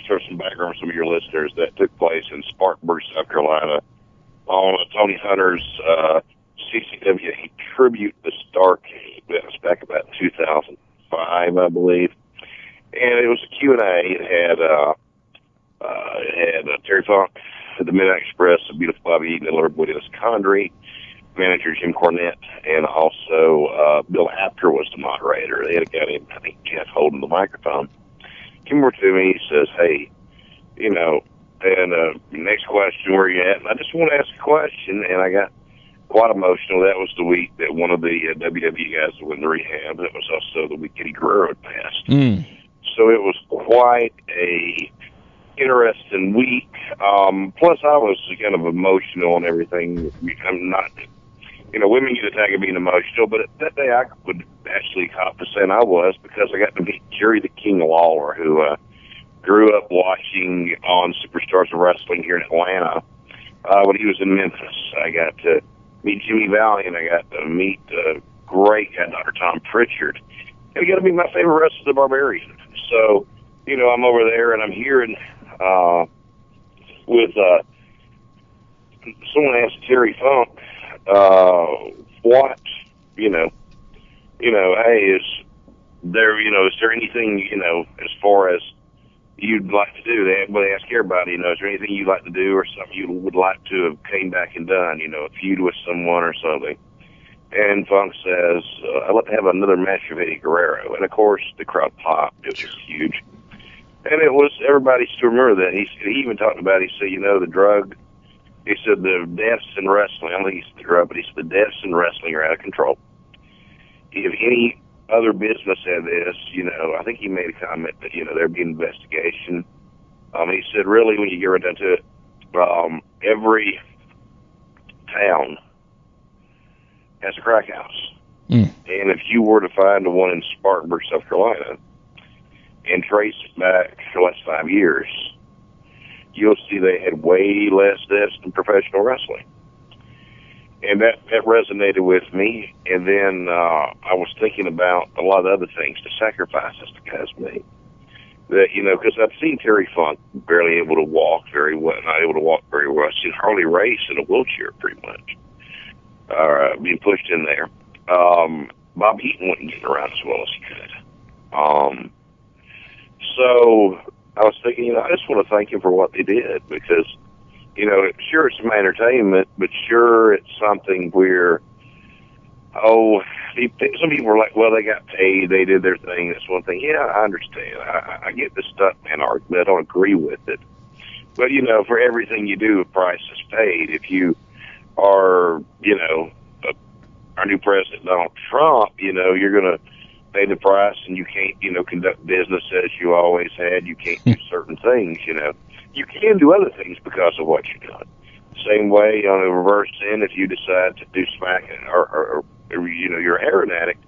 for some background for some of your listeners, that took place in Spartanburg, South Carolina, on Tony Hunter's CCW tribute to Stark. That was back about 2005, I believe. And it was a Q&A. It had Terry Funk, the Midnight Express, the beautiful Bobby Eaton, and Lord Dennis Condrey, manager Jim Cornette, and also Bill Apter was the moderator. They had a guy named, I think, Jeff holding the microphone. Came over to me, he says, hey, next question, where you at? And I just want to ask a question, and I got quite emotional. That was the week that one of the WWE guys went to rehab. That was also the week Eddie Guerrero had passed. So it was quite a interesting week. Plus, I was kind of emotional and everything. I'm not, women get attacked at being emotional, but that day I would actually cop to saying I was, because I got to meet Jerry the King Lawler, who grew up watching on Superstars of Wrestling here in Atlanta when he was in Memphis. I got to meet Jimmy Valiant. I got to meet great guy, Dr. Tom Pritchard. And I got to meet my favorite wrestler, the Barbarian. So, I'm over there and I'm hearing with someone asked Terry Funk, what, hey, is there anything, as far as you'd like to do? They ask everybody, is there anything you'd like to do or something you would like to have came back and done, a feud with someone or something? And Funk says, I'd like to have another match with Eddie Guerrero. And, of course, the crowd popped. It was huge. And it was, everybody still remember that. He even talked about, he said, the drug, he said the deaths in wrestling, I don't think he said the drug, but he said the deaths in wrestling are out of control. If any other business had this, I think he made a comment that, there'd be an investigation. He said, really, when you get right down to it, every town has a crack house. And if you were to find the one in Spartanburg, South Carolina, and trace it back for the last 5 years, you'll see they had way less deaths than professional wrestling. And that resonated with me. And then I was thinking about a lot of other things, the sacrifices the guys made. That, because I've seen Terry Funk barely able to walk very well, not able to walk very well. I've seen Harley Race in a wheelchair pretty much, being pushed in there. Bob Eaton wasn't getting around as well as he could. So I was thinking, I just want to thank him for what they did, because, sure, it's some entertainment, but sure, it's something where, some people are like, well, they got paid, they did their thing, that's one thing. Yeah, I understand. I get the stuntman argument. I don't agree with it. But, for everything you do, a price is paid. If you are, our new president, Donald Trump, you're going to pay the price, and you can't, conduct business as you always had. You can't do certain things, You can do other things because of what you've done. Same way on the reverse end, if you decide to do smack or you're an heroin addict,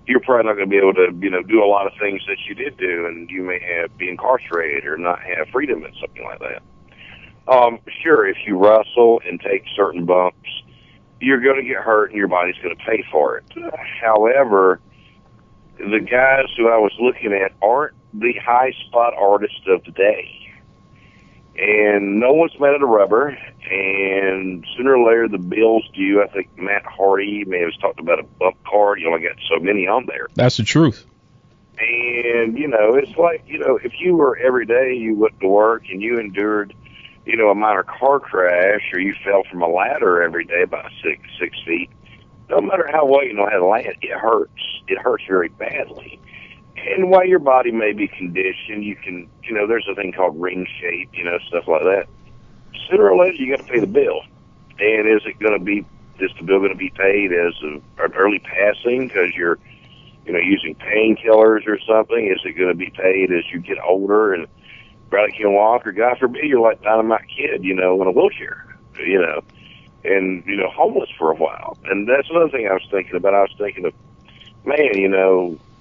you're probably not going to be able to, do a lot of things that you did do, and you may be incarcerated or not have freedom and something like that. Sure, if you wrestle and take certain bumps, you're going to get hurt and your body's going to pay for it. However, the guys who I was looking at aren't the high spot artists of the day. And no one's made out of rubber, and sooner or later the bill's due. I think Matt Hardy may have talked about a bump card. You only got so many on there. That's the truth. And, it's like, if you were every day you went to work and you endured, a minor car crash, or you fell from a ladder every day about 6 feet, no matter how well you know how to land, it hurts. It hurts very badly. And while your body may be conditioned, you can, there's a thing called ring shape, stuff like that. Sooner or later, you got to pay the bill. And is the bill going to be paid as an early passing because you're, using painkillers or something? Is it going to be paid as you get older and barely can walk, or God forbid, you're like Dynamite Kid, in a wheelchair, and, homeless for a while? And that's another thing I was thinking about. I was thinking of, man,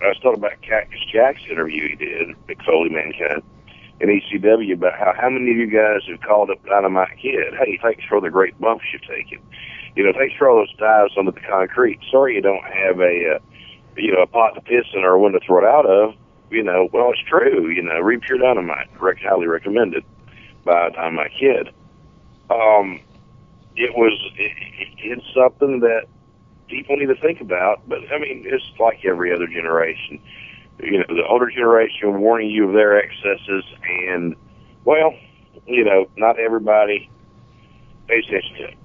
I was talking about Cactus Jack's interview he did, Big Foley Mankind, in ECW, about how many of you guys have called up Dynamite Kid. Hey, thanks for the great bumps you've taken. Thanks for all those dives under the concrete. Sorry you don't have a pot to piss in or a window to throw it out of. Well, it's true. Read Pure Dynamite. Highly recommended by Dynamite Kid. It's something that people need to think about, but it's like every other generation. The older generation warning you of their excesses, and not everybody pays attention to it.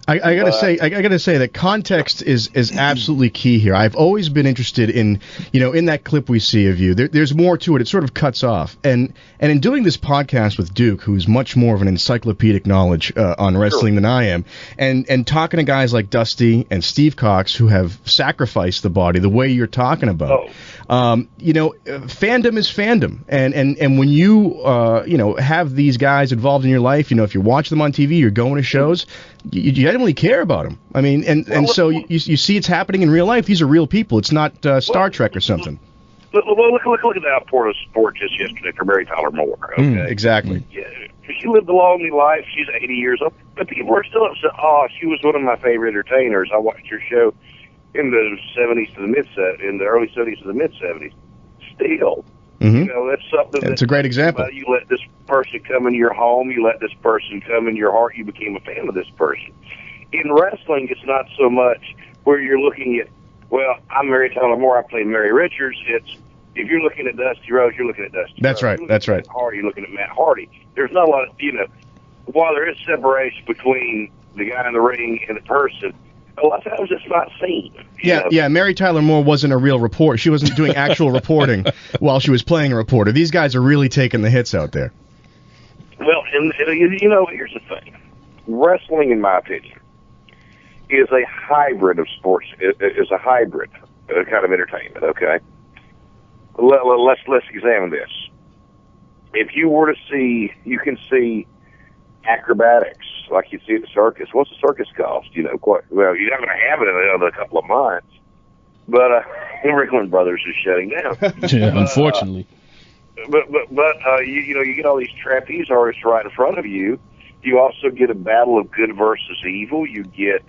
I gotta say that context is absolutely key here. I've always been interested in, in that clip we see of you. There's more to it. It sort of cuts off. And in doing this podcast with Duke, who's much more of an encyclopedic knowledge on wrestling than I am, and talking to guys like Dusty and Steve Cox who have sacrificed the body the way you're talking about. Fandom is fandom, and when you have these guys involved in your life, if you watch them on TV, you're going to shows, you genuinely care about them. So you see it's happening in real life. These are real people. It's not Star Trek or something. Look at the outpour of sport just yesterday for Mary Tyler Moore. Okay, exactly. Yeah, she lived a long life. She's 80 years old, but people are still upset. Oh, she was one of my favorite entertainers. I watched her show in the 70s to the in the early 70s to the mid 70s. Still, Mm-hmm. That's something. It's a great example. You let this person come into your home. You let this person come into your heart. You became a fan of this person. In wrestling, it's not so much where you're looking at, well, I'm Mary Tyler Moore, I play Mary Richards. It's, if you're looking at Dusty Rhodes, you're looking at Dusty That's Rhodes. right. That's right. Matt Hardy, you're looking at Matt Hardy. There's not a lot of, while there is separation between the guy in the ring and the person, a lot of times it's not seen. Yeah. Mary Tyler Moore wasn't a real reporter. She wasn't doing actual reporting while she was playing a reporter. These guys are really taking the hits out there. Well, and here's the thing. Wrestling, in my opinion, is a hybrid of sports. Is a hybrid kind of entertainment. Okay, let's examine this. If you were to see, you can see acrobatics like you see at the circus. What's the circus cost? You're not going to have it in another couple of months. But Ringling Brothers is shutting down. Yeah, unfortunately. But you get all these trapeze artists right in front of you. You also get a battle of good versus evil. You get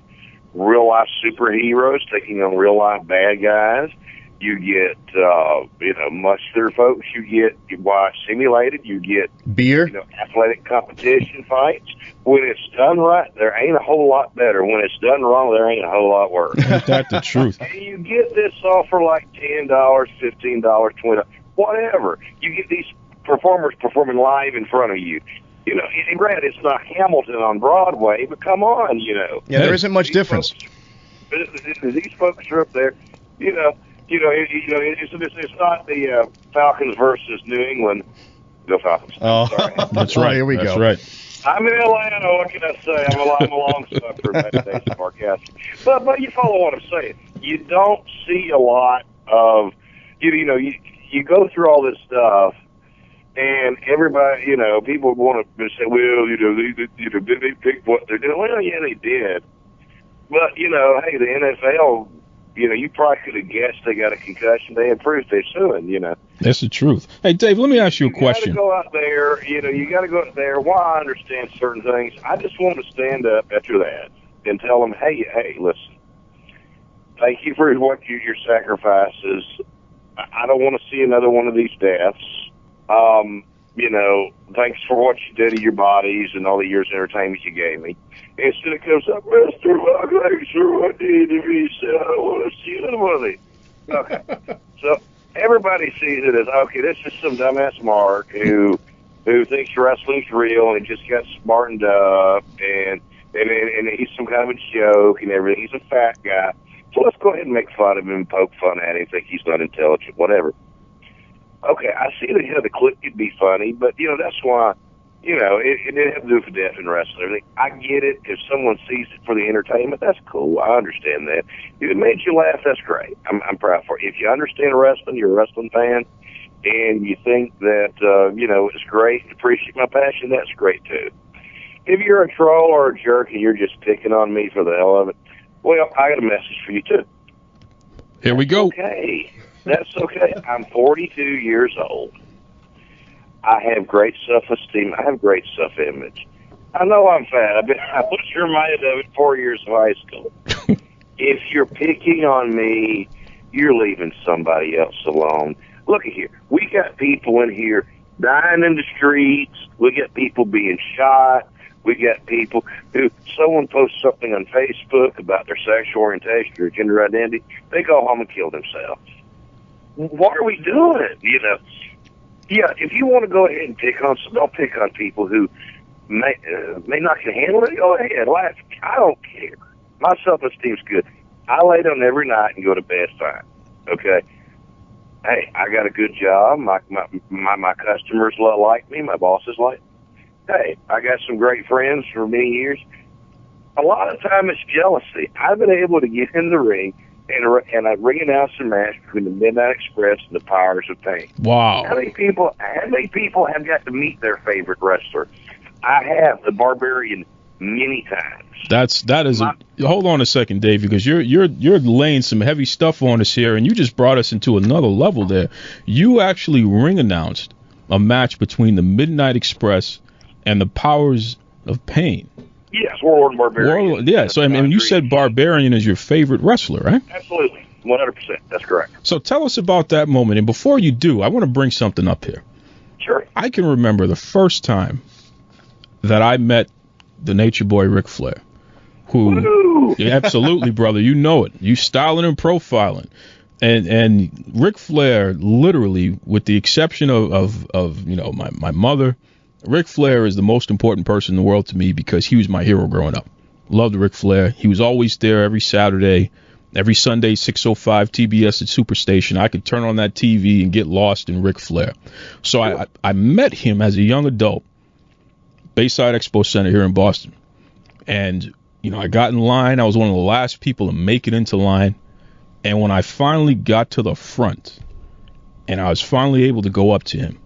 real life superheroes taking on real life bad guys. You get muscular folks. You get simulated. You get beer. Athletic competition fights. When it's done right, there ain't a whole lot better. When it's done wrong, there ain't a whole lot worse. Ain't that the truth? And you get this all for like $10, $15, $20, whatever. You get these performers performing live in front of you. And granted, it's not Hamilton on Broadway, but come on, Yeah, there isn't much difference. These folks are up there, it's not the Falcons versus New England. Go Falcons. Oh, sorry. That's right. Here we That's go. Right. I'm in Atlanta. What can I say? I'm a long sufferer. That's sarcastic. But you follow what I'm saying. You don't see a lot of you go through all this stuff. And everybody, people want to say, well, they picked what they're doing. Well, yeah, they did. But, hey, the NFL, you probably could have guessed they got a concussion. They had proof they're suing, That's the truth. Hey, Dave, let me ask you a question. You got to go out there, you got to go out there. While I understand certain things, I just want to stand up after that and tell them, hey, listen, thank you for your sacrifices. I don't want to see another one of these deaths. Thanks for what you did to your bodies and all the years of entertainment you gave me. Instead it comes up, Mr. Buck, thanks for what you did to me. So I don't want to see another one of these. Okay. So everybody sees it as, okay, this is some dumbass Mark who thinks wrestling's real and just got smartened up and he's some kind of a joke and everything. He's a fat guy. So let's go ahead and make fun of him, poke fun at him, think he's not intelligent, whatever. Okay, I see that the clip could be funny, but that's why it didn't have to do with death and wrestling. I get it. If someone sees it for the entertainment, that's cool. I understand that. If it made you laugh, that's great. I'm proud for it. If you understand wrestling, you're a wrestling fan, and you think that it's great and appreciate my passion, that's great too. If you're a troll or a jerk and you're just picking on me for the hell of it, well, I got a message for you too. Here we go. Okay. That's okay. I'm 42 years old. I have great self-esteem. I have great self-image. I know I'm fat. I was reminded of it 4 years of high school. If you're picking on me, you're leaving somebody else alone. Look at here. We got people in here dying in the streets. We got people being shot. We got people who, someone posts something on Facebook about their sexual orientation or gender identity, they go home and kill themselves. What are we doing? Yeah, if you want to go ahead and don't pick on people who may not can handle it. Go ahead, laugh. I don't care. My self-esteem's good. I lay down every night and go to bed fine. Okay. Hey, I got a good job. My customers like me. My bosses like me. Hey, I got some great friends for many years. A lot of time it's jealousy. I've been able to get in the ring and I ring announcer match between the Midnight Express and the Powers of Pain. Wow. How many people have got to meet their favorite wrestler? I have, the Barbarian, many times. That is hold on a second, Dave, because you're laying some heavy stuff on us here, and you just brought us into another level there. You actually ring announced a match between the Midnight Express and the Powers of Pain. Yes, Warlord and Barbarian. So I mean, you said Barbarian is your favorite wrestler, right? Absolutely. 100%. That's correct. So tell us about that moment. And before you do, I want to bring something up here. Sure. I can remember the first time that I met the Nature Boy Ric Flair, who, yeah, absolutely, brother, you know it. You styling and profiling. And Ric Flair, literally, with the exception of my mother, Ric Flair is the most important person in the world to me because he was my hero growing up. Loved Ric Flair. He was always there every Saturday. Every Sunday, 6:05 TBS at Superstation, I could turn on that TV and get lost in Ric Flair. So I met him as a young adult, Bayside Expo Center here in Boston. And, I got in line. I was one of the last people to make it into line. And when I finally got to the front and I was finally able to go up to him,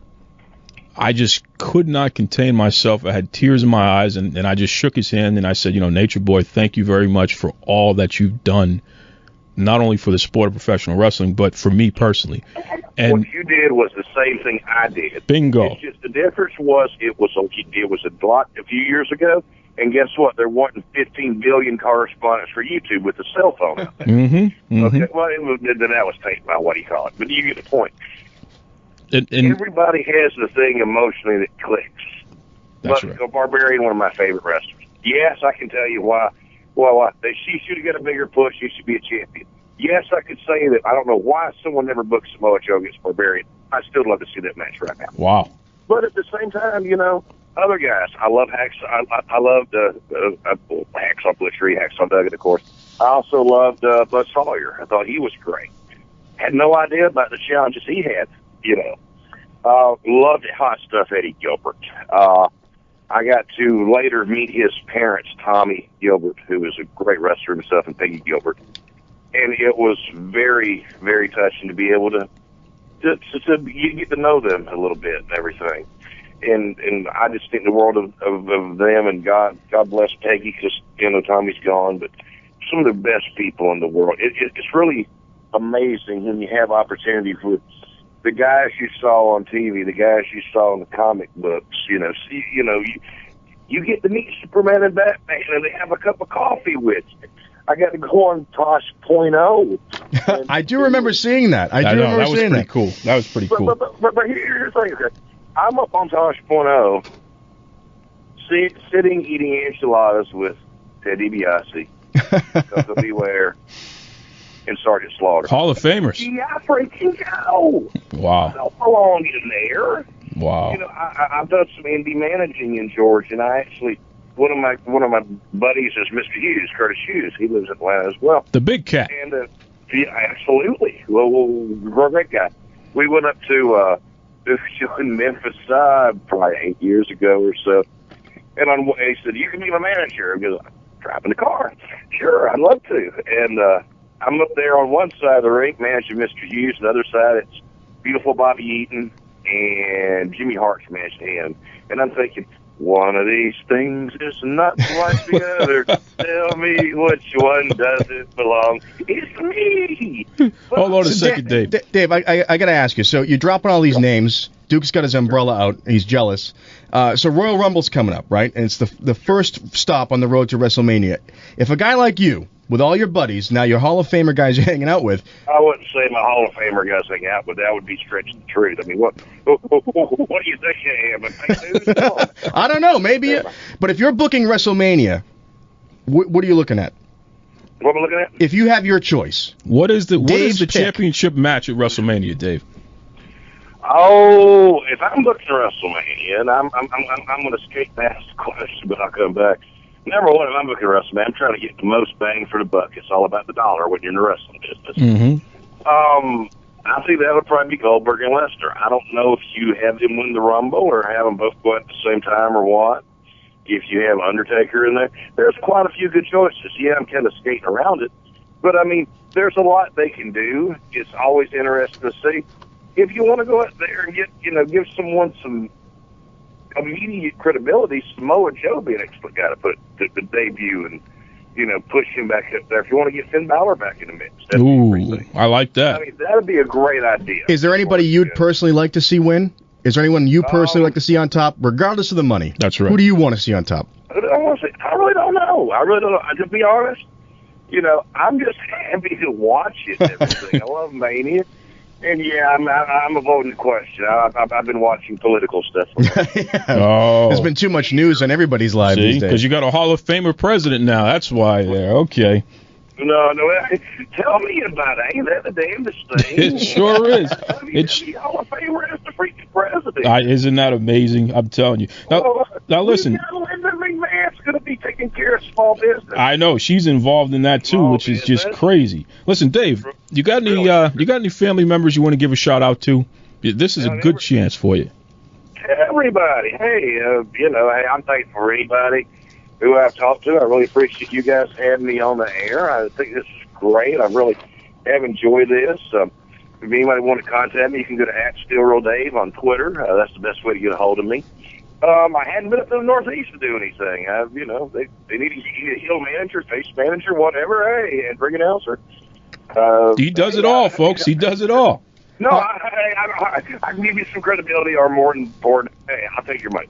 I just could not contain myself. I had tears in my eyes, and I just shook his hand and I said, Nature Boy, thank you very much for all that you've done. Not only for the sport of professional wrestling, but for me personally. And what you did was the same thing I did. Bingo. It's just the difference was it was a lot a few years ago, and guess what? There wasn't 15 billion correspondents for YouTube with the cell phone out there. Mm-hmm. Okay, well, then that was taken by what do you call it? But you get the point. And everybody has the thing emotionally that clicks. That's but right. Barbarian, one of my favorite wrestlers. Yes, I can tell you why. Well, she should have got a bigger push. She should be a champion. Yes, I could say that. I don't know why someone never booked Samoa Joe against Barbarian. I still love to see that match right now. Wow. But at the same time, other guys. I love Hacksaw. I loved Hacksaw Blitztree, Hacksaw Duggan, of course. I also loved Buzz Sawyer. I thought he was great. Had no idea about the challenges he had. Loved Hot Stuff Eddie Gilbert. I got to later meet his parents, Tommy Gilbert, who was a great wrestler himself, and Peggy Gilbert. And it was very, very touching to be able to you get to know them a little bit and everything. And I just think the world of them, and God bless Peggy, because, Tommy's gone, but some of the best people in the world. It's really amazing when you have opportunity for the guys you saw on TV, the guys you saw in the comic books, you get to meet Superman and Batman, and they have a cup of coffee with you. I got to go on Tosh.0. I do remember seeing that. That was pretty cool. That was pretty cool. But here's the thing. Okay. I'm up on Tosh.0, sitting eating enchiladas with Ted DiBiase, Coco Beware, and Sergeant Slaughter. Hall of Famers. Yeah, freaking go. Wow. I belong in there. Wow. I've done some indie managing in Georgia, and I actually one of my buddies is Mr. Hughes, Curtis Hughes. He lives in Atlanta as well. The big cat. And yeah, absolutely. Well, great guy. We went up to in Memphis, probably 8 years ago or so, and he said, "You can be my manager." I go, "Driving the car." Sure, I'd love to. And I'm up there on one side of the ring managing Mr. Hughes. The other side, it's beautiful Bobby Eaton and Jimmy Hart's managing him. And I'm thinking, one of these things is not like the other. Tell me which one doesn't belong. It's me. Hold on a second, Dave. Dave, I got to ask you. So you're dropping all these names. Duke's got his umbrella out. He's jealous. So Royal Rumble's coming up, right? And it's the first stop on the road to WrestleMania. If a guy like you, with all your buddies, now your Hall of Famer guys you're hanging out with. I wouldn't say my Hall of Famer guys hang out, but that would be stretching the truth. I mean, what do you think I am? A fake news? I don't know, maybe. But if you're booking WrestleMania, what are you looking at? What am I looking at? If you have your choice. What is the championship match at WrestleMania, Dave? Oh, if I'm booking WrestleMania, and I'm going to skate past the question, but I'll come back. Number one, if I'm booking WrestleMania, I'm trying to get the most bang for the buck. It's all about the dollar when you're in the wrestling business. Mm-hmm. I think that would probably be Goldberg and Lesnar. I don't know if you have them win the Rumble or have them both go at the same time or what. If you have Undertaker in there, there's quite a few good choices. Yeah, I'm kind of skating around it, but I mean, there's a lot they can do. It's always interesting to see. If you want to go out there and get, give someone some immediate credibility, Samoa Joe being an excellent guy to put the debut and, push him back up there. If you want to get Finn Balor back in the mix, that'd be a great thing. I like that. I mean, that would be a great idea. Is there anybody you'd personally like to see win? Is there anyone you personally like to see on top, regardless of the money? That's right. Who do you want to see on top? I really don't know. To be honest, I'm just happy to watch it and everything. I love Mania. And, yeah, I'm avoiding the question. I've been watching political stuff. Oh. There's been too much news on everybody's lives these days. Because you got a Hall of Famer president now. That's why there. Okay. No, tell me about it. Ain't that the damnedest thing? It sure is. It's the Hall of Famer as the freaking president. Isn't that amazing? I'm telling you. Now listen. Linda McMahon's going to be taking care of small business. I know she's involved in that too, which is just crazy. Listen, Dave, you got any family members you want to give a shout out to? This is a good chance for you. Everybody, hey, I'm thankful for anybody who I've talked to. I really appreciate you guys having me on the air. I think this is great. I really have enjoyed this. If anybody want to contact me, you can go to @StillRealDave on Twitter. That's the best way to get a hold of me. I hadn't been up to the Northeast to do anything. They need a heel manager, face manager, whatever. Hey, and bring an announcer. He does it all, folks. He does it all. No, I can give you some credibility, or more important, hey, I'll take your money.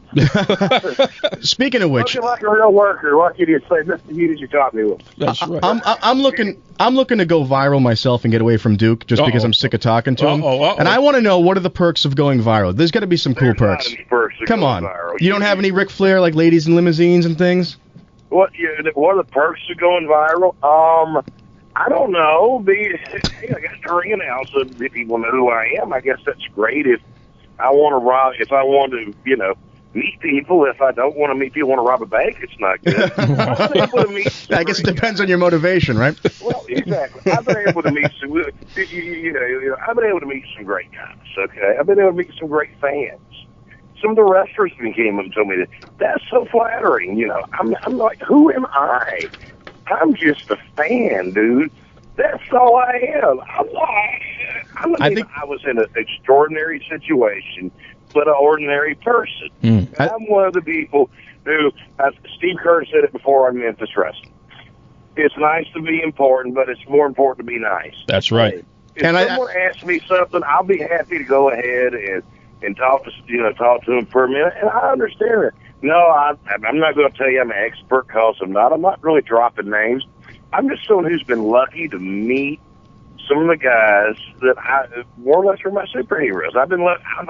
Speaking of which, looking like a real worker, what can you say? Mr. Hughes, you taught me. That's right. I'm looking to go viral myself and get away from Duke just because I'm sick of talking to him. And I want to know, what are the perks of going viral? There's got to be some cool perks. Come on, viral. You don't have any Ric Flair like ladies in limousines and things? What are the perks of going viral? I don't know. I guess to ring announcer, if people know who I am, I guess that's great. If I want to meet people. If I don't want to meet people, want to rob a bank, it's not good. I guess it depends on your motivation, right? Well, exactly. I've been able to meet I've been able to meet some great guys. Okay, I've been able to meet some great fans. Some of the wrestlers came up and told me that's so flattering. I'm like, who am I? I'm just a fan, dude. That's all I am. I was in an extraordinary situation, but an ordinary person. I'm one of the people who, Steve Kerr said it before on Memphis Wrestling. It's nice to be important, but it's more important to be nice. That's right. If someone asks me something, I'll be happy to go ahead and talk to them for a minute, and I understand it. No, I'm not going to tell you I'm an expert, because I'm not. I'm not really dropping names. I'm just someone who's been lucky to meet some of the guys that I more or less are my superheroes. I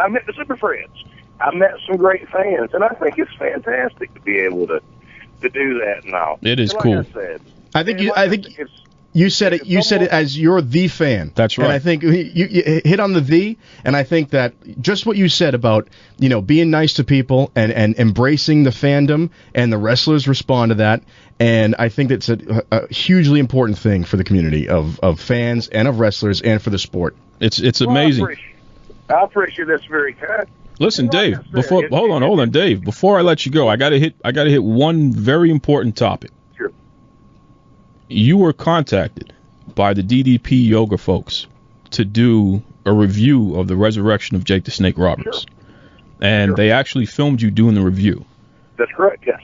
met the Super Friends. I met some great fans, and I think it's fantastic to be able to do that and all. It is cool. I think you said it. You said it as you're the fan. That's right. And I think you hit on the, and I think that just what you said about being nice to people and embracing the fandom, and the wrestlers respond to that. And I think that's a hugely important thing for the community of fans and of wrestlers and for the sport. It's amazing. I appreciate that's very kind. Listen, Dave. Hold on, Dave. Before I let you go, I gotta hit one very important topic. Sure. You were contacted by the DDP Yoga folks to do a review of the resurrection of Jake the Snake Roberts. Sure. And they actually filmed you doing the review. That's correct, yes.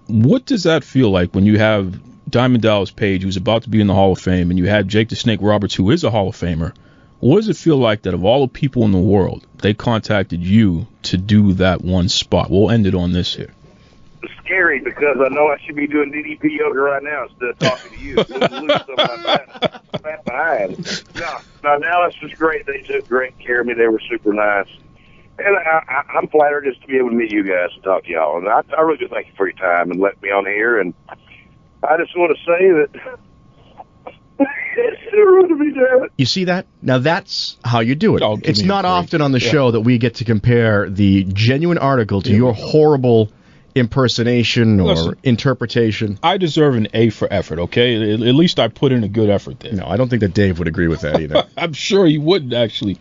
What does that feel like when you have Diamond Dallas Page, who's about to be in the Hall of Fame, and you have Jake the Snake Roberts, who is a Hall of Famer? What does it feel like that of all the people in the world, they contacted you to do that one spot? We'll end it on this here. It's scary, because I know I should be doing DDP yoga right now instead of talking to you. Lose some of my behind. No, Dallas was great. They took great care of me. They were super nice. And I'm flattered just to be able to meet you guys and talk to y'all. And I really do thank you for your time and letting me on here. And I just want to say that it's rude to be doing it. You see that? Now that's how you do it. It's not often on the show that we get to compare the genuine article to your horrible impersonation or interpretation. I deserve an A for effort, okay? At least I put in a good effort there. No, I don't think that Dave would agree with that either. I'm sure he wouldn't, actually.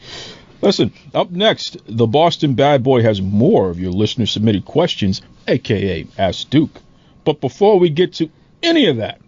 Listen, up next, the Boston Bad Boy has more of your listener-submitted questions, a.k.a. Ask Duke. But before we get to any of that,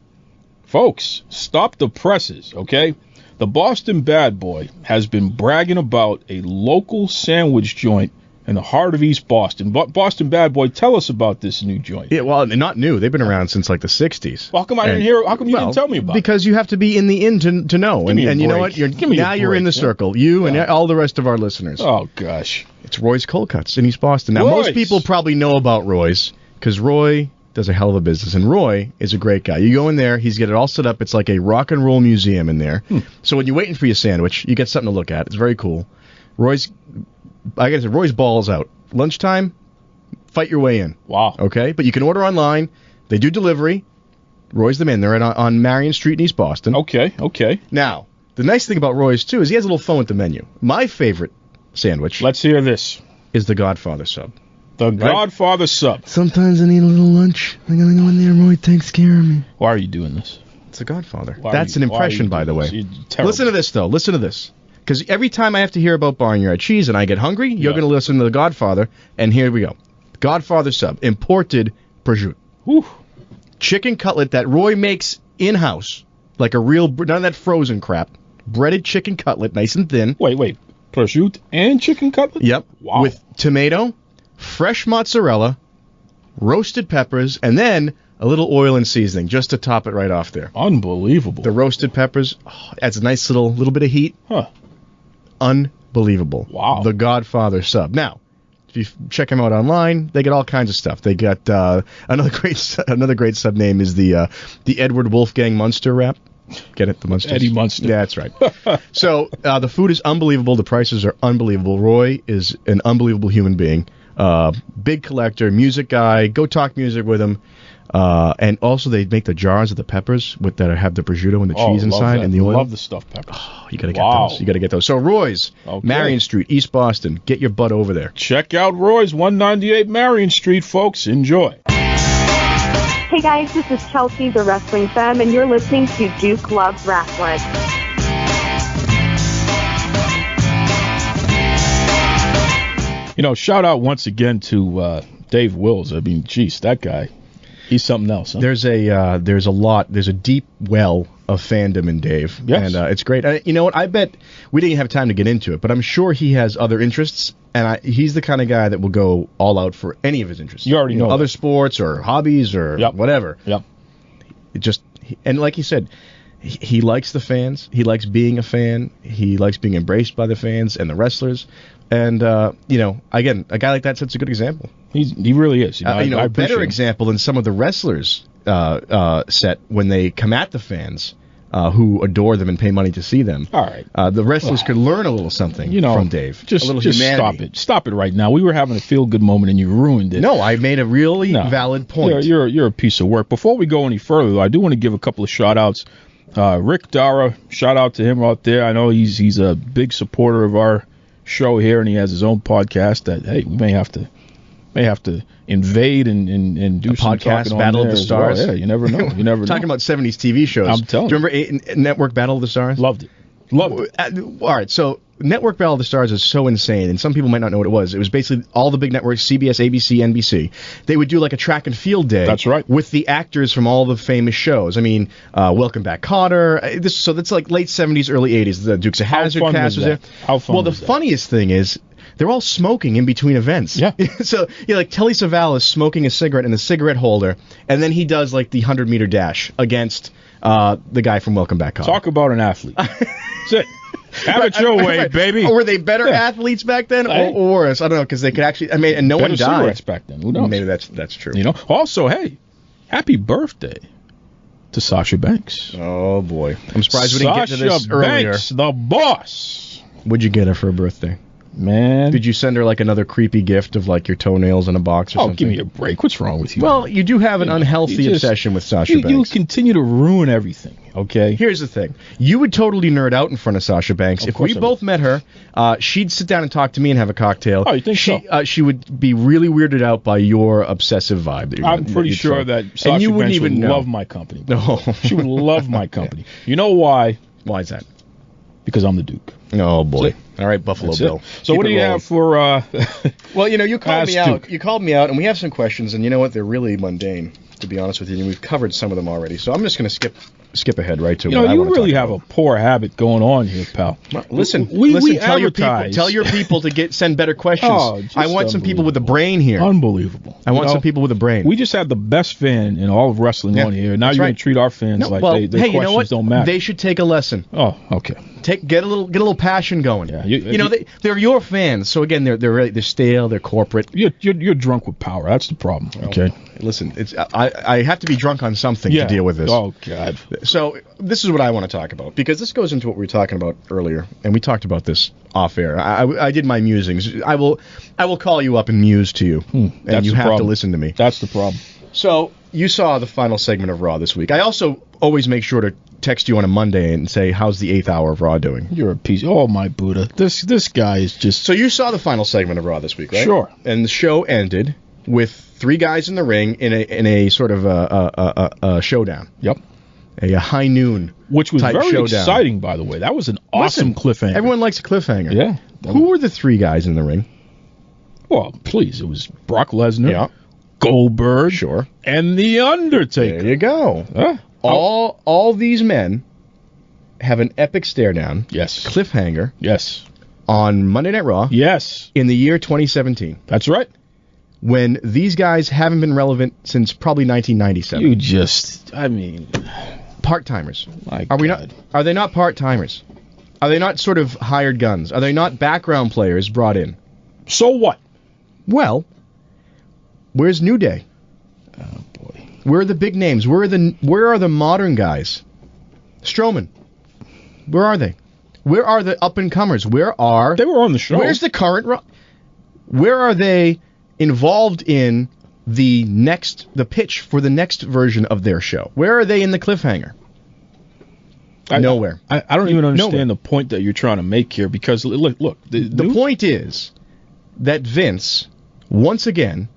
folks, stop the presses, okay? The Boston Bad Boy has been bragging about a local sandwich joint in the heart of East Boston. Boston Bad Boy, tell us about this new joint. Yeah, well, not new. They've been around since like the 60s. Well, how come I didn't hear? How come you didn't tell me about it? Because you have to be in the inn to know. And you know what? You're in the circle. You and all the rest of our listeners. Oh, gosh. It's Roy's Cold Cuts in East Boston. Now, most people probably know about Roy's because Roy does a hell of a business, and Roy is a great guy. You go in there, he's got it all set up. It's like a rock and roll museum in there. So when you're waiting for your sandwich, you get something to look at. It's very cool. Roy's balls out. Lunchtime, fight your way in. Wow. Okay, but you can order online. They do delivery. Roy's the man. They're on Marion Street in East Boston. Okay. Now, the nice thing about Roy's, too, is he has a little phone at the menu. My favorite sandwich. Let's hear this. Is the Godfather sub. The Godfather sub. Sometimes I need a little lunch. I gotta go in there. Roy takes care of me. Why are you doing this? It's the Godfather. Why That's an impression, by the way. Terrible. Listen to this, though. Listen to this. Because every time I have to hear about Barnyard Cheese and I get hungry, you're going to listen to the Godfather. And here we go. Godfather sub. Imported prosciutto. Whew. Chicken cutlet that Roy makes in-house. Like a real, none of that frozen crap. Breaded chicken cutlet, nice and thin. Wait. Prosciutto and chicken cutlet? Yep. Wow. With tomato, fresh mozzarella, roasted peppers, and then a little oil and seasoning just to top it right off there. Unbelievable. The roasted peppers adds a nice little bit of heat. Huh. Unbelievable. Wow. The Godfather sub. Now, if you check them out online, they get all kinds of stuff. They got another great sub name is the Edward Wolfgang Munster wrap. Get it? The Munster. Eddie Munster. Yeah, that's right. So the food is unbelievable. The prices are unbelievable. Roy is an unbelievable human being. Big collector, music guy. Go talk music with him. And also they make the jars of the peppers that have the prosciutto and the cheese inside and the oil. Love the stuffed peppers. Oh, you gotta get those. You gotta get those. So Roy's, Marion Street, East Boston. Get your butt over there. Check out Roy's, 198 Marion Street, folks. Enjoy. Hey guys, this is Chelsea, the wrestling femme, and you're listening to Duke Loves Rasslin. Shout out once again to Dave Wills. I mean, geez, that guy, he's something else. Huh? There's a deep well of fandom in Dave. Yes. And it's great. You know what? I bet we didn't have time to get into it, but I'm sure he has other interests, and he's the kind of guy that will go all out for any of his interests. You already know other that. sports or hobbies or whatever. Yep. And like he said, he likes the fans. He likes being a fan. He likes being embraced by the fans and the wrestlers. And, again, a guy like that sets a good example. He really is. A better example than some of the wrestlers set when they come at the fans who adore them and pay money to see them. All right. The wrestlers could learn a little something from Dave. Just a little stop humanity. it. Stop it right now. We were having a feel-good moment, and you ruined it. No, I made a really valid point. You're a piece of work. Before we go any further, though, I do want to give a couple of shout-outs. Rick Dara, shout out to him out there. I know he's a big supporter of our show here, and he has his own podcast that, hey, we may have to invade and do some podcast Battle of the Stars. Well. Yeah, you never know. Talking about 70s TV shows. I'm telling you. Do you remember Network Battle of the Stars? Loved it. All right, so Network Battle of the Stars is so insane, and some people might not know what it was. It was basically all the big networks, CBS, ABC, NBC. They would do like a track and field day. That's right. With the actors from all the famous shows. I mean, Welcome Back, Kotter. So that's like late 70s, early 80s. The Dukes of Hazzard cast was there. How fun the funniest thing is, they're all smoking in between events. Yeah. So, like Telly Savalas is smoking a cigarette in a cigarette holder, and then he does like the 100-meter dash against the guy from Welcome Back, Kotter. Talk about an athlete. That's it. Have it your way, baby. Or were they better athletes back then, or worse? I don't know, because they could actually. I mean, and no one died back then. Who knows? Maybe that's true. Also, hey, happy birthday to Sasha Banks. Oh boy, I'm surprised we didn't get to this earlier. Banks, the boss. What'd you get her for her birthday? Man. Did you send her like another creepy gift of like your toenails in a box or something? Give me a break. What's wrong with you? Well, you do have an unhealthy obsession with Sasha Banks. You continue to ruin everything, okay? Here's the thing. You would totally nerd out in front of Sasha Banks. If we both met her, she'd sit down and talk to me and have a cocktail. Oh, you think so? She would be really weirded out by your obsessive vibe. I'm pretty sure that Sasha Banks would love my company. No. She would love my company. You know why? Why is that? Because I'm the Duke. Oh, boy. All right, Buffalo Bill. So what do you have for... Well, you called me out. You called me out, and we have some questions, and you know what? They're really mundane, to be honest with you, and we've covered some of them already. So I'm just going to skip ahead right to what I want to talk about. You really have a poor habit going on here, pal. Well, listen, tell your people to send better questions. I want some people with a brain here. Unbelievable. I want some people with a brain. We just had the best fan in all of wrestling on here. Now you're going to treat our fans like their questions don't matter. They should take a lesson. Oh, okay. Get a little passion going. Yeah, they're your fans. So again, they're stale. They're corporate. You're drunk with power. That's the problem. Okay. Listen, I have to be drunk on something to deal with this. Oh God. So this is what I want to talk about, because this goes into what we were talking about earlier, and we talked about this off air. I did my musings. I will call you up and muse to you, and you have to listen to me. That's the problem. So you saw the final segment of Raw this week. I also always make sure to text you on a Monday and say, how's the 8th hour of Raw doing? You're a piece. Oh my Buddha. This guy is just. So you saw the final segment of Raw this week, right? Sure. And the show ended with 3 guys in the ring in a sort of a showdown. Yep. A high noon, which was very showdown. exciting, by the way. That was an awesome cliffhanger. Everyone likes a cliffhanger. Yeah. Who were the 3 guys in the ring? Well, please, it was Brock Lesnar, yeah, Goldberg, sure, and The Undertaker. There you go. All these men have an epic stare down. Yes. Cliffhanger. Yes. On Monday Night Raw. Yes. In the year 2017. That's right. When these guys haven't been relevant since probably 1997. Part-timers. Are they not part-timers? Are they not sort of hired guns? Are they not background players brought in? So what? Well, where's New Day? Oh boy. Where are the big names? Where are the modern guys? Strowman. Where are they? Where are the up-and-comers? They were on the show. Where's the current... Where are they involved in the pitch for the next version of their show? Where are they in the cliffhanger? Nowhere. I don't even understand the point that you're trying to make here, because look. The point is that Vince, once again,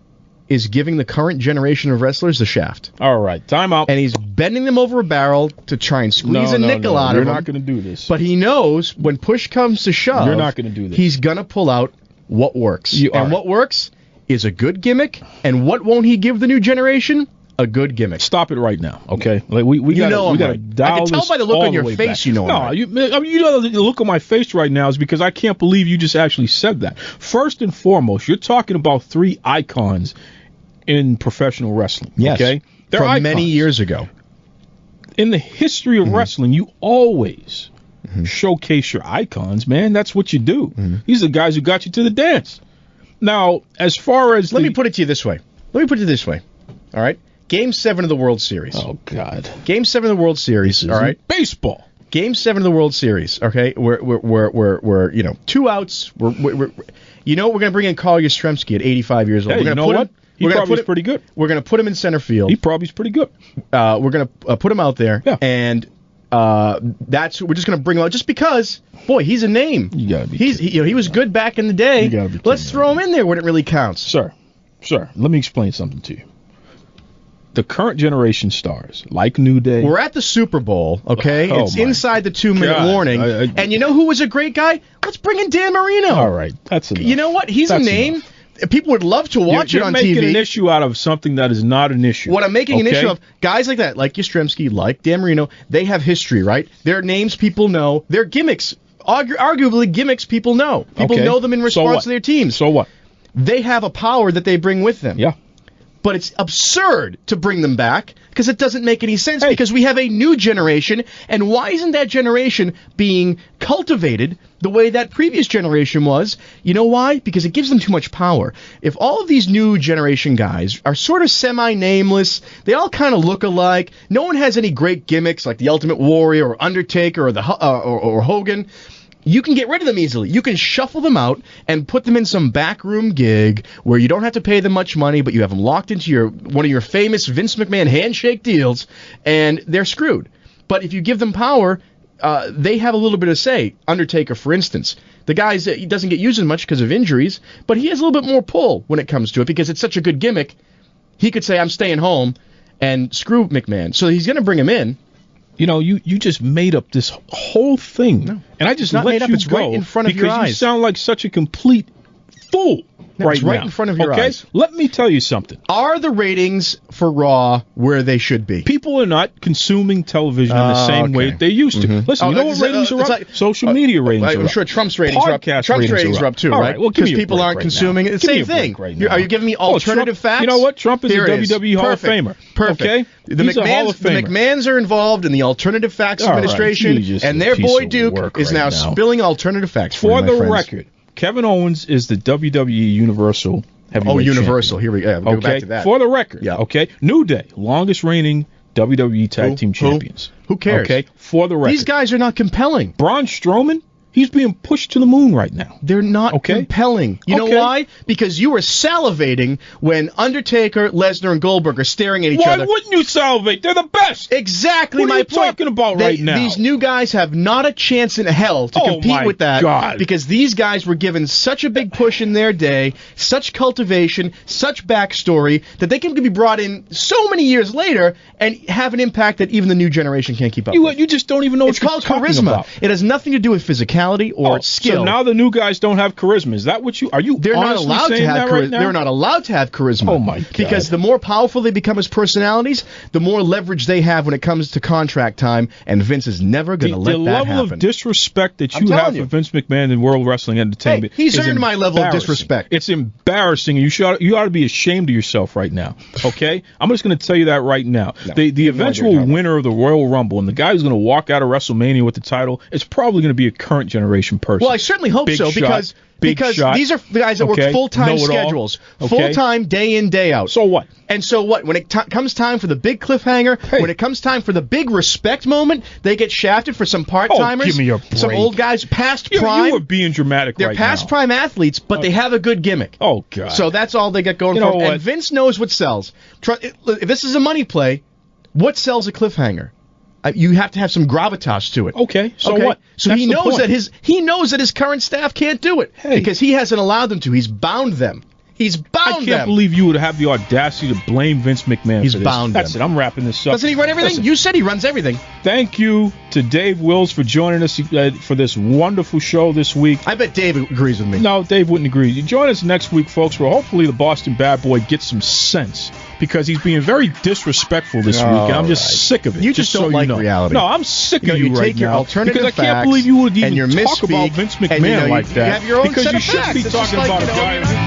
is giving the current generation of wrestlers the shaft. All right, time out. And he's bending them over a barrel to try and squeeze a nickel out of them. You're not going to do this. But he knows when push comes to shove, you're not going to do this. He's going to pull out what works. What works is a good gimmick. And what won't he give the new generation? A good gimmick. Stop it right now, okay? Like we got to dial. I can tell by the look on your face, you know. No, the look on my face right now is because I can't believe you just actually said that. First and foremost, you're talking about 3 icons in professional wrestling. Yes, okay, they're from icons. Many years ago. In the history of wrestling, you always showcase your icons, man. That's what you do. These are the guys who got you to the dance. Now, as far as Let me put it to you this way. All right? Game 7 of the World Series. Oh, God. Game 7 of the World Series, all right? Baseball. Game 7 of the World Series, okay? We're 2 outs. We're going to bring in Carl Yastrzemski at 85 years old. Hey, we're going to put him. He probably is pretty good. We're going to put him in center field. He probably is pretty good. We're going to put him out there, and we're just going to bring him out just because, boy, he's a name. You got to be. He was good back in the day. You gotta be Let's throw him in there when it really counts, sir. Let me explain something to you. The current generation stars, like New Day. We're at the Super Bowl, okay? It's inside the 2-minute warning. And you know who was a great guy? Let's bring in Dan Marino. All right, that's enough. You know what? He's a name. Enough. People would love to watch it on TV. You're making an issue out of something that is not an issue. What I'm making an issue of, guys like that, like Yastrzemski, like Dan Marino, they have history, right? Their names people know. Their gimmicks, arguably gimmicks people know. People know them in response to their teams. So what? They have a power that they bring with them. Yeah. But it's absurd to bring them back because it doesn't make any sense because we have a new generation. And why isn't that generation being cultivated the way that previous generation was? You know why? Because it gives them too much power. If all of these new generation guys are sort of semi-nameless, they all kind of look alike, no one has any great gimmicks like the Ultimate Warrior or Undertaker or Hogan, you can get rid of them easily. You can shuffle them out and put them in some backroom gig where you don't have to pay them much money, but you have them locked into one of your famous Vince McMahon handshake deals, and they're screwed. But if you give them power, they have a little bit of say. Undertaker, for instance. The guy, he doesn't get used as much because of injuries, but he has a little bit more pull when it comes to it because it's such a good gimmick. He could say, I'm staying home, and screw McMahon. So he's going to bring him in. You know, you just made up this whole thing, and I just let you go right in front of your eyes. Because you sound like such a complete full It's right now. in front of your eyes. Let me tell you something. Are the ratings for Raw where they should be? People are not consuming television in the same way they used to. Listen, you know what ratings are up? Social media ratings are up. I'm sure Trump's ratings are up. Trump's ratings are up too, right? Because people aren't consuming it. Same thing. Are you giving me alternative facts? You know what? Trump is a WWE Hall of Famer. Perfect. Okay? The McMahons are involved in the alternative facts administration, and their boy Duke is now spilling alternative facts. For the record, Kevin Owens is the WWE Universal Heavyweight Universal. Champion. Here we go. Go back to that. For the record, okay? New Day, longest reigning WWE Tag Team Champions. Who cares? Okay, for the record. These guys are not compelling. Braun Strowman, he's being pushed to the moon right now. They're not compelling. You know why? Because you were salivating when Undertaker, Lesnar, and Goldberg are staring at each other. Why wouldn't you salivate? They're the best. Exactly my point. What are you talking about right now? These new guys have not a chance in hell to compete with that. God. Because these guys were given such a big push in their day, such cultivation, such backstory, that they can be brought in so many years later and have an impact that even the new generation can't keep up with. You just don't even know what you're talking charisma. about. It has nothing to do with physicality or skill. So now the new guys don't have charisma. Is that what are you They're not honestly allowed saying to have that charisma. right now? They're not allowed to have charisma. Oh my God. Because the more powerful they become as personalities, the more leverage they have when it comes to contract time, and Vince is never going to let that happen. The level of disrespect that you have for Vince McMahon in World Wrestling Entertainment he's is earned my level of disrespect. It's embarrassing. You ought to be ashamed of yourself right now. Okay? I'm just going to tell you that right now. The eventual winner of the Royal Rumble and the guy who's going to walk out of WrestleMania with the title is probably going to be a current generation person. Well, I certainly hope so, because these are the guys that work full-time schedules, full-time, day in, day out. So what? And so what? When it comes time for the big cliffhanger, when it comes time for the big respect moment, they get shafted for some part-timers. Give me a break. Some old guys past prime. You are being dramatic They're past prime athletes, but they have a good gimmick. Oh, God. So that's all they get going for. And Vince knows what sells. If this is a money play, what sells a cliffhanger? You have to have some gravitas to it. Okay, so what? So he knows that his current staff can't do it because he hasn't allowed them to. He's bound them. He's bound them. I can't believe you would have the audacity to blame Vince McMahon He's for this. bound That's them. it. I'm wrapping this up. Doesn't he run everything? Listen, you said he runs everything. Thank you to Dave Wills for joining us for this wonderful show this week. I bet Dave agrees with me. No, Dave wouldn't agree. You join us next week, folks, where hopefully the Boston Bad Boy gets some sense, because he's being very disrespectful this week, and I'm just sick of it. You just don't like reality. No, I'm sick of you right take your now. alternative because I can't facts believe you would and even talk about Vince McMahon like that. You have your own because set you of shouldn't facts. be It's talking just about a guy.